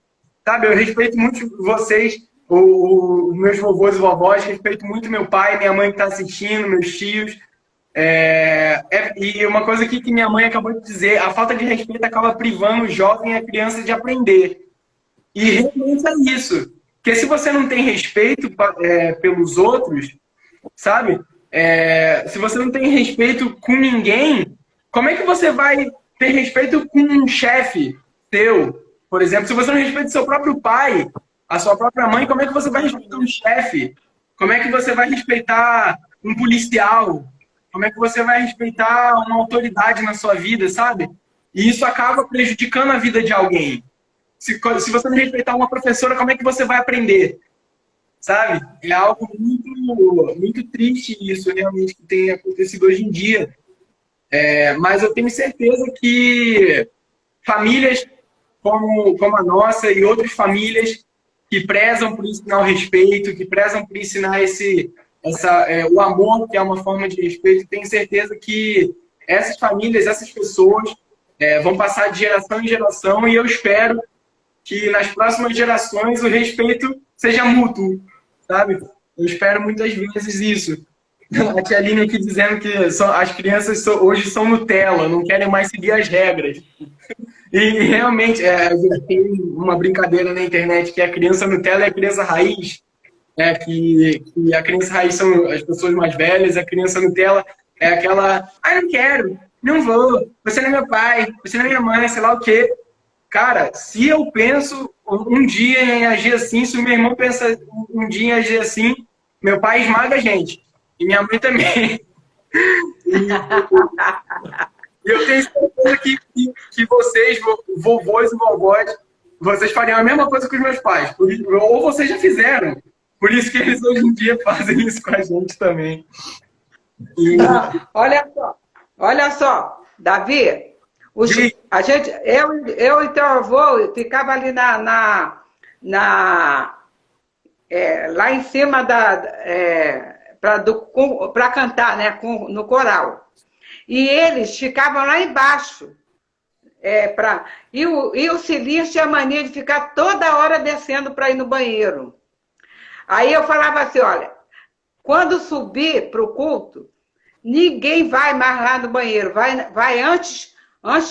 Sabe? Eu respeito muito vocês, os meus vovôs e vovós, respeito muito meu pai, minha mãe que está assistindo, meus tios. E uma coisa aqui que minha mãe acabou de dizer: a falta de respeito acaba privando o jovem e a criança de aprender. E realmente é isso. Porque se você não tem respeito pelos outros, sabe? Se você não tem respeito com ninguém, como é que você vai ter respeito com um chefe teu? Por exemplo, se você não respeita seu próprio pai, a sua própria mãe, como é que você vai respeitar um chefe? Como é que você vai respeitar um policial? Como é que você vai respeitar uma autoridade na sua vida, sabe? E isso acaba prejudicando a vida de alguém. Se você não respeitar uma professora, como é que você vai aprender? Sabe? É algo muito, muito triste isso, realmente, que tem acontecido hoje em dia. Mas eu tenho certeza que famílias como a nossa e outras famílias que prezam por ensinar o respeito, que prezam por ensinar o amor, que é uma forma de respeito, tenho certeza que essas famílias, essas pessoas vão passar de geração em geração, e eu espero que nas próximas gerações o respeito seja mútuo, sabe? Eu espero muitas vezes isso. A tia Aline aqui dizendo que as crianças hoje são Nutella, não querem mais seguir as regras. E realmente, tem uma brincadeira na internet que a criança Nutella é a criança raiz, que a criança raiz são as pessoas mais velhas, a criança Nutella é aquela: não quero, não vou, você não é meu pai, você não é minha mãe, sei lá o quê. Cara, se eu penso um dia em agir assim, se o meu irmão pensa um dia em agir assim, meu pai esmaga a gente. E minha mãe também. E eu tenho certeza que vocês, vovôs e vovós, vocês fariam a mesma coisa que os meus pais. Ou vocês já fizeram. Por isso que eles hoje em dia fazem isso com a gente também. E... Olha só, Davi, eu e teu avô ficava ali lá em cima para cantar, né, no coral. E eles ficavam lá embaixo. E o Silinho tinha mania de ficar toda hora descendo para ir no banheiro. Aí eu falava assim: olha, quando subir para o culto, ninguém vai mais lá no banheiro, vai antes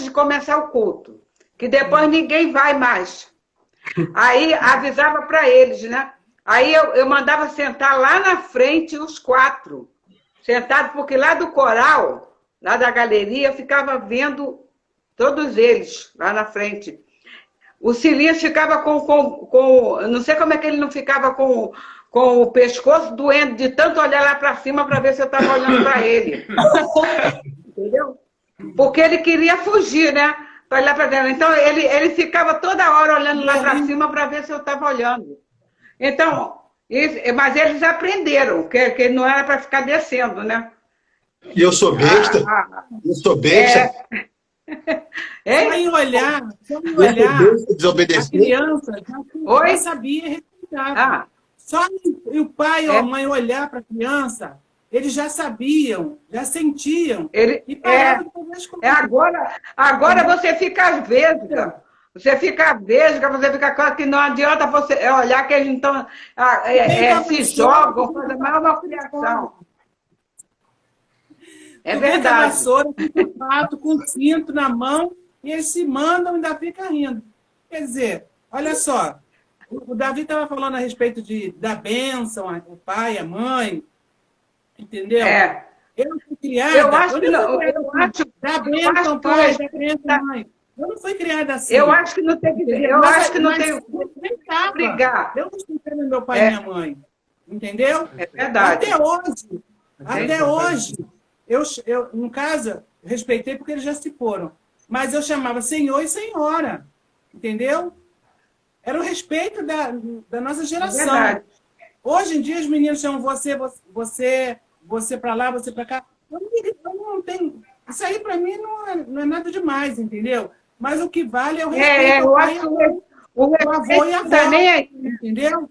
de começar o culto, que depois ninguém vai mais. Aí avisava para eles, né? Aí eu mandava sentar lá na frente os 4. Sentados, porque lá do coral, lá da galeria, eu ficava vendo todos eles lá na frente. O Silinhas ficava não sei como é que ele não ficava com o pescoço doendo de tanto olhar lá para cima para ver se eu estava olhando para ele. Entendeu? Porque ele queria fugir, né? Para olhar para dentro. Então, ele ficava toda hora olhando lá para cima para ver se eu estava olhando. Então, mas eles aprenderam que não era para ficar descendo, né? E eu sou besta? Eu sou besta? Só em olhar, a desobedecer. criança já sabia respeitar. Só o pai ou a mãe olhar para a criança, eles já sabiam, já sentiam. E paravam de fazer as coisas. Agora você fica vesga. Você fica vesga, você fica claro que não adianta você olhar que eles então se jogam, fazem mais uma criação. É verdade. A vassoura com sapato, com cinto na mão, e eles se mandam e ainda fica rindo. Quer dizer, olha só, o Davi estava falando a respeito da bênção, o pai, a mãe, entendeu? Eu não fui criada... Eu acho que não. Da bênção, pai, da bênção, mãe. Eu não fui criada assim. Eu acho que não tem que... Eu acho que não tem que brigar. Eu respeitei meu pai e minha mãe. Entendeu? É verdade. Até hoje, eu, em casa, respeitei porque eles já se foram. Mas eu chamava senhor e senhora. Entendeu? Era o respeito da nossa geração. É hoje em dia, os meninos chamam você para lá, você para cá. Eu não tenho... Isso aí, para mim, não é nada demais, entendeu? Mas o que vale é o respeito ao pai, o avô e a avó, entendeu?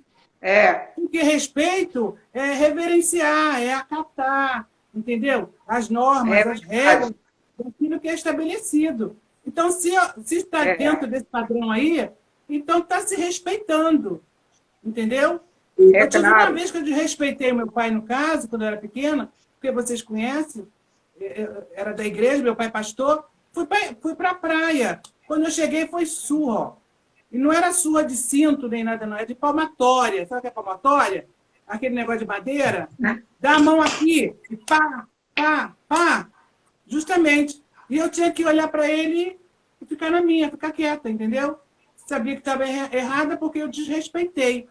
Porque respeito é reverenciar, é acatar, entendeu? As normas, as regras, daquilo que é estabelecido. Então, se está dentro desse padrão aí, então está se respeitando, entendeu? Eu tive uma vez que eu desrespeitei meu pai, no caso, quando eu era pequena, porque vocês conhecem, era da igreja, meu pai pastor, fui para a praia. Quando eu cheguei, foi surra. E não era surra de cinto nem nada, não. É de palmatória. Sabe o que é palmatória? Aquele negócio de madeira. Dá a mão aqui e pá, pá, pá. Justamente. E eu tinha que olhar para ele e ficar na minha, ficar quieta, entendeu? Sabia que estava errada porque eu desrespeitei.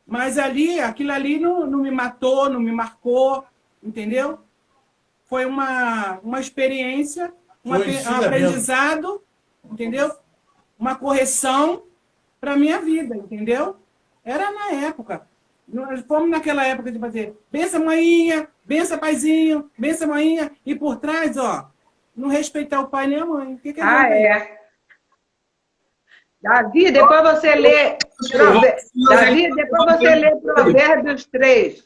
Mas aquilo ali não me matou, não me marcou, entendeu? Foi uma experiência, um aprendizado, entendeu? Uma correção para a minha vida, entendeu? Era na época. Nós fomos naquela época de fazer benção, maninha, benção, paizinho, benção, maninha, e por trás, ó, não respeitar o pai nem a mãe. O que Davi, depois você lê... Davi, depois você lê Provérbios 3.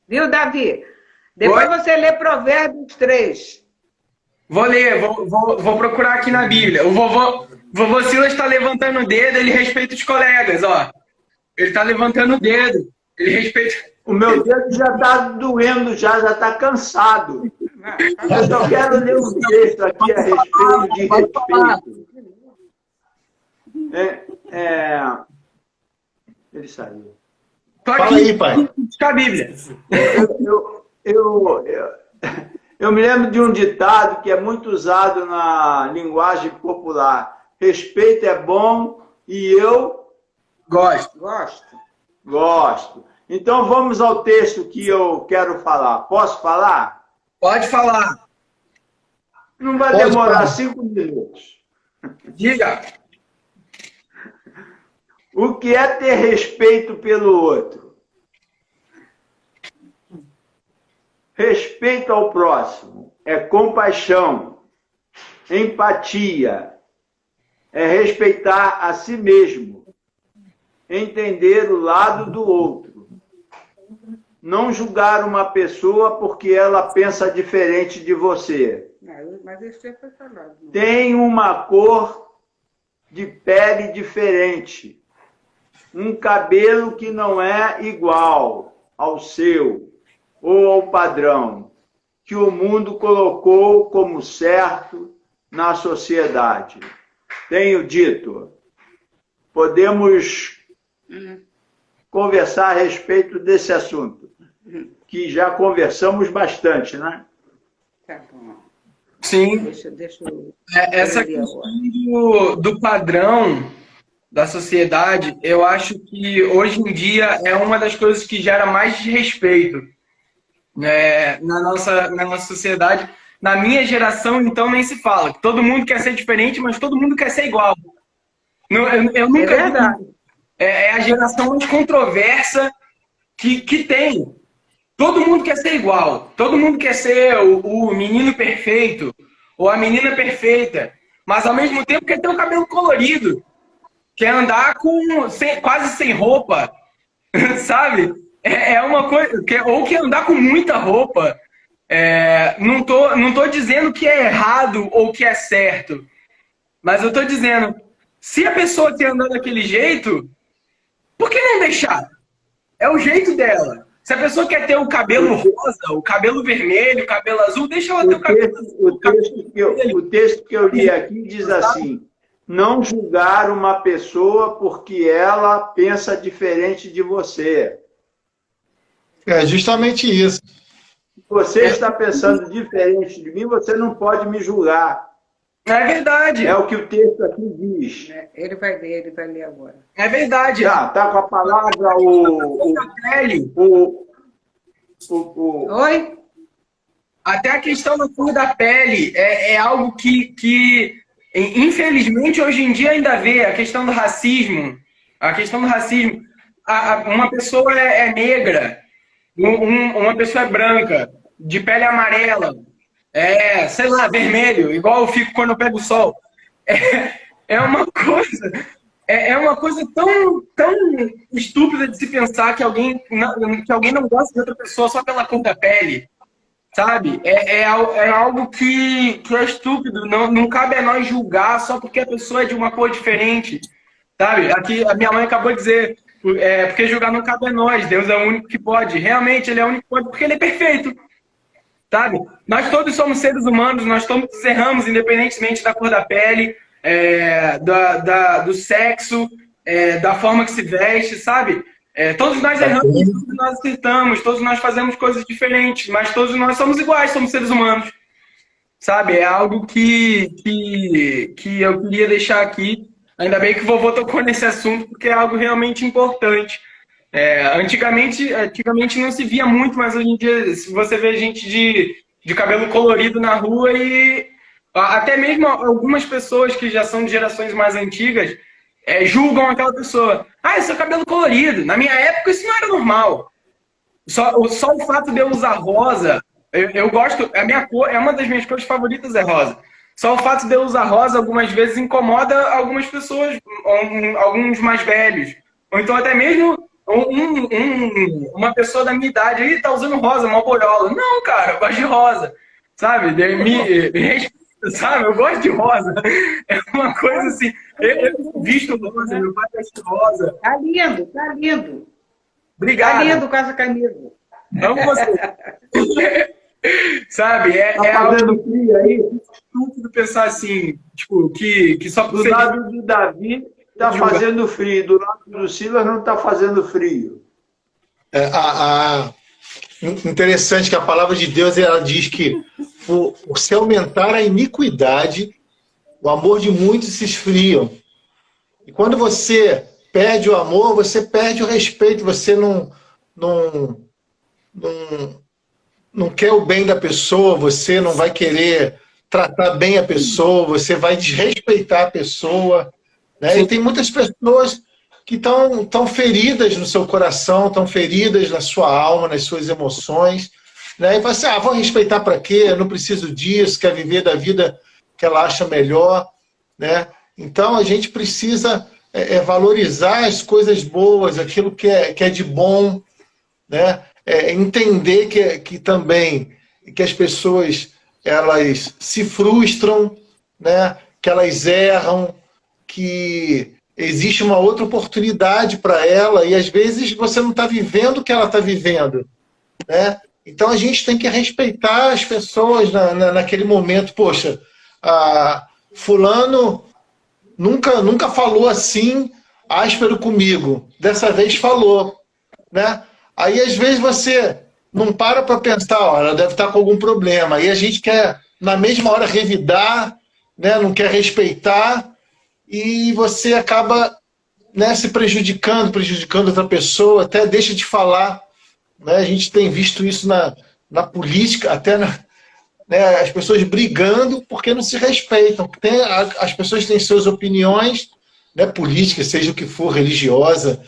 Viu, Davi? Depois você lê Provérbios 3. Vou ler, vou procurar aqui na Bíblia. O vovô Silas está levantando o dedo, ele respeita os colegas, ó. Ele está levantando o dedo, ele respeita... O meu dedo já está doendo, já está cansado. Eu só quero ler um texto aqui a respeito de respeito. Ele saiu. Fala aí, pai. A Bíblia. Eu me lembro de um ditado que é muito usado na linguagem popular. Respeito é bom e eu gosto. Então vamos ao texto que eu quero falar. Posso falar? Pode falar. Não vai demorar 5 minutos. Diga. O que é ter respeito pelo outro? Respeito ao próximo é compaixão, empatia, é respeitar a si mesmo, entender o lado do outro, não julgar uma pessoa porque ela pensa diferente de você. Mas isso já foi falado. Tem uma cor de pele diferente, um cabelo que não é igual ao seu ou ao padrão que o mundo colocou como certo na sociedade. Tenho dito, podemos conversar a respeito desse assunto, que já conversamos bastante, né? Tá bom. Sim. Deixa eu... Essa questão do padrão da sociedade, eu acho que hoje em dia é uma das coisas que gera mais desrespeito, né, na nossa sociedade. Na minha geração, então, nem se fala. Todo mundo quer ser diferente, mas todo mundo quer ser igual. Eu nunca... É verdade. É a geração mais controversa que tem. Todo mundo quer ser igual. Todo mundo quer ser o menino perfeito ou a menina perfeita. Mas, ao mesmo tempo, quer ter o cabelo colorido. Quer andar quase sem roupa. Sabe? É uma coisa... Ou quer andar com muita roupa. Não tô dizendo que é errado ou que é certo. Mas eu tô dizendo... Se a pessoa quer andar daquele jeito... Por que não deixar? É o jeito dela. Se a pessoa quer ter o cabelo rosa, o cabelo vermelho, o cabelo azul, deixa ela ter o cabelo azul. O texto que eu li aqui diz assim: não julgar uma pessoa porque ela pensa diferente de você. É justamente isso. Se você está pensando diferente de mim, você não pode me julgar. É verdade. É o que o texto aqui diz. Ele vai ler agora. É verdade. Tá com a palavra Oi? Até a questão da cor da pele é algo que, infelizmente, hoje em dia ainda vê a questão do racismo. A questão do racismo. Uma pessoa é negra, uma pessoa é branca, de pele amarela, sei lá, vermelho, igual eu fico quando eu pego o sol. É uma coisa tão estúpida de se pensar que alguém não gosta de outra pessoa só pela cor da pele, sabe? É algo que é estúpido. Não cabe a nós julgar só porque a pessoa é de uma cor diferente, sabe? Aqui a minha mãe acabou de dizer, porque julgar não cabe a nós, Deus é o único que pode. Realmente, Ele é o único que pode porque Ele é perfeito. Sabe? Nós todos somos seres humanos, nós todos erramos, independentemente da cor da pele, do sexo, da forma que se veste, sabe? Todos nós erramos, todos nós acertamos, todos nós fazemos coisas diferentes, mas todos nós somos iguais, somos seres humanos. Sabe? É algo que eu queria deixar aqui. Ainda bem que o vovô tocou nesse assunto, porque é algo realmente importante. Antigamente não se via muito, mas hoje em dia você vê gente de cabelo colorido na rua e até mesmo algumas pessoas que já são de gerações mais antigas julgam aquela pessoa. Esse é cabelo colorido. Na minha época isso não era normal. Só o fato de eu usar rosa, eu gosto, a minha cor, uma das minhas cores favoritas é rosa. Só o fato de eu usar rosa algumas vezes incomoda algumas pessoas, alguns mais velhos. Ou então até mesmo uma pessoa da minha idade aí tá usando rosa, uma boiola. Não, cara, eu gosto de rosa, sabe? Me respeita, sabe? Eu gosto de rosa. É uma coisa assim. Eu visto rosa, meu pai veste rosa. Tá lindo, tá lindo. Obrigado. Tá lindo com essa camisa. Amo você. Sabe? Tá fazendo frio aí? Estúpido pensar assim, tipo, que só do lado do Davi está fazendo frio, do lado do Silas não está fazendo frio. Interessante que a palavra de Deus ela diz que se aumentar a iniquidade, o amor de muitos se esfriam. E quando você perde o amor, você perde o respeito, você não quer o bem da pessoa, você não vai querer tratar bem a pessoa, você vai desrespeitar a pessoa. Né? E tem muitas pessoas que estão feridas no seu coração, estão feridas na sua alma, nas suas emoções. Né? E fala assim, vou respeitar para quê? Eu não preciso disso, quer viver da vida que ela acha melhor. Né? Então a gente precisa valorizar as coisas boas, aquilo que é de bom, né? Entender que também que as pessoas elas se frustram, né? Que elas erram, que existe uma outra oportunidade para ela e às vezes você não está vivendo o que ela está vivendo, né? Então a gente tem que respeitar as pessoas naquele momento. Poxa, fulano nunca falou assim áspero comigo, dessa vez falou. né? Aí, às vezes, você não para pensar, ó, ela deve estar com algum problema. Aí a gente quer, na mesma hora, revidar, né? Não quer respeitar, e você acaba, né, se prejudicando outra pessoa, até deixa de falar. Né? A gente tem visto isso na política, até né, as pessoas brigando porque não se respeitam. As pessoas têm suas opiniões, né, políticas, seja o que for, religiosa,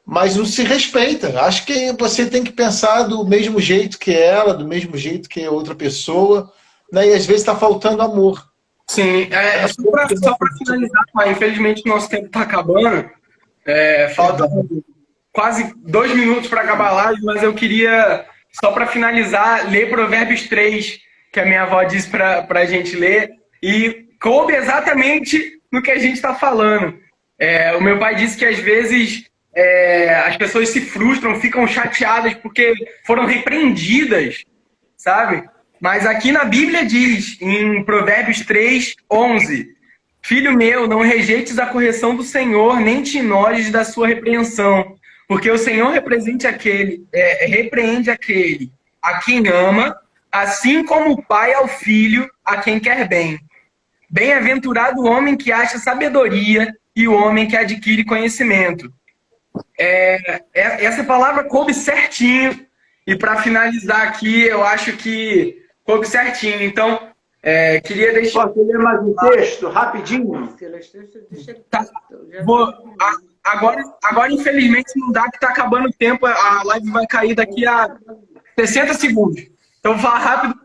mas não se respeita. Acho que você tem que pensar do mesmo jeito que ela, do mesmo jeito que outra pessoa, né, e às vezes está faltando amor. Sim, só para finalizar, pai, infelizmente o nosso tempo está acabando. Falta quase 2 minutos para acabar a live, mas eu queria, só para finalizar, ler Provérbios 3, que a minha avó disse para a gente ler, e coube exatamente no que a gente está falando. O meu pai disse que às vezes as pessoas se frustram, ficam chateadas porque foram repreendidas, sabe? Mas aqui na Bíblia diz, em Provérbios 3, 11, filho meu, não rejeites a correção do Senhor, nem te enojes da sua repreensão, porque o Senhor repreende aquele a quem ama, assim como o pai ao filho a quem quer bem. Bem-aventurado o homem que acha sabedoria e o homem que adquire conhecimento. Essa palavra coube certinho, e para finalizar aqui, eu acho que coube certinho. Então, queria deixar... Posso ler mais um texto, rapidinho? Tá. Agora, infelizmente, não dá, que está acabando o tempo. A live vai cair daqui a 60 segundos. Então, vou falar rápido.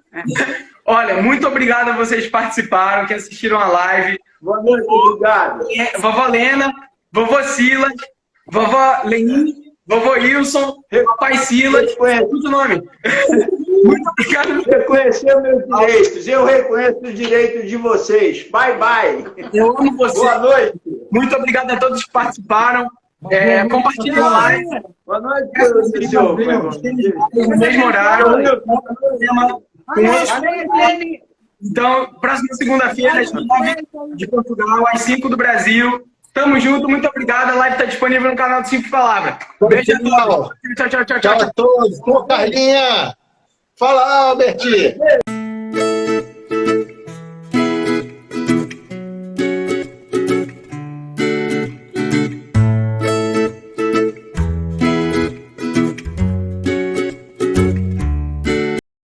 Olha, muito obrigado a vocês que participaram, que assistiram a live. Boa noite, obrigado. Vovó Lena, vovô Silas, vovó Lenin, vovô Wilson, papai Silas, tudo nome. Muito obrigado. Reconhecer meus direitos. Eu reconheço os direitos de vocês. Bye, bye. Eu amo vocês. Boa noite. Muito obrigado a todos que participaram. Compartilhem a live. Boa noite, senhor. No mesmo horário. Então, próxima segunda-feira, às 9 de Portugal, às 5 do Brasil. Tamo junto, muito obrigado. A live está disponível no canal do 5 Palavras. Beijo a todos. Tchau, tchau, tchau, tchau. Tchau a todos. Pô, Carlinha! Fala, Alberti!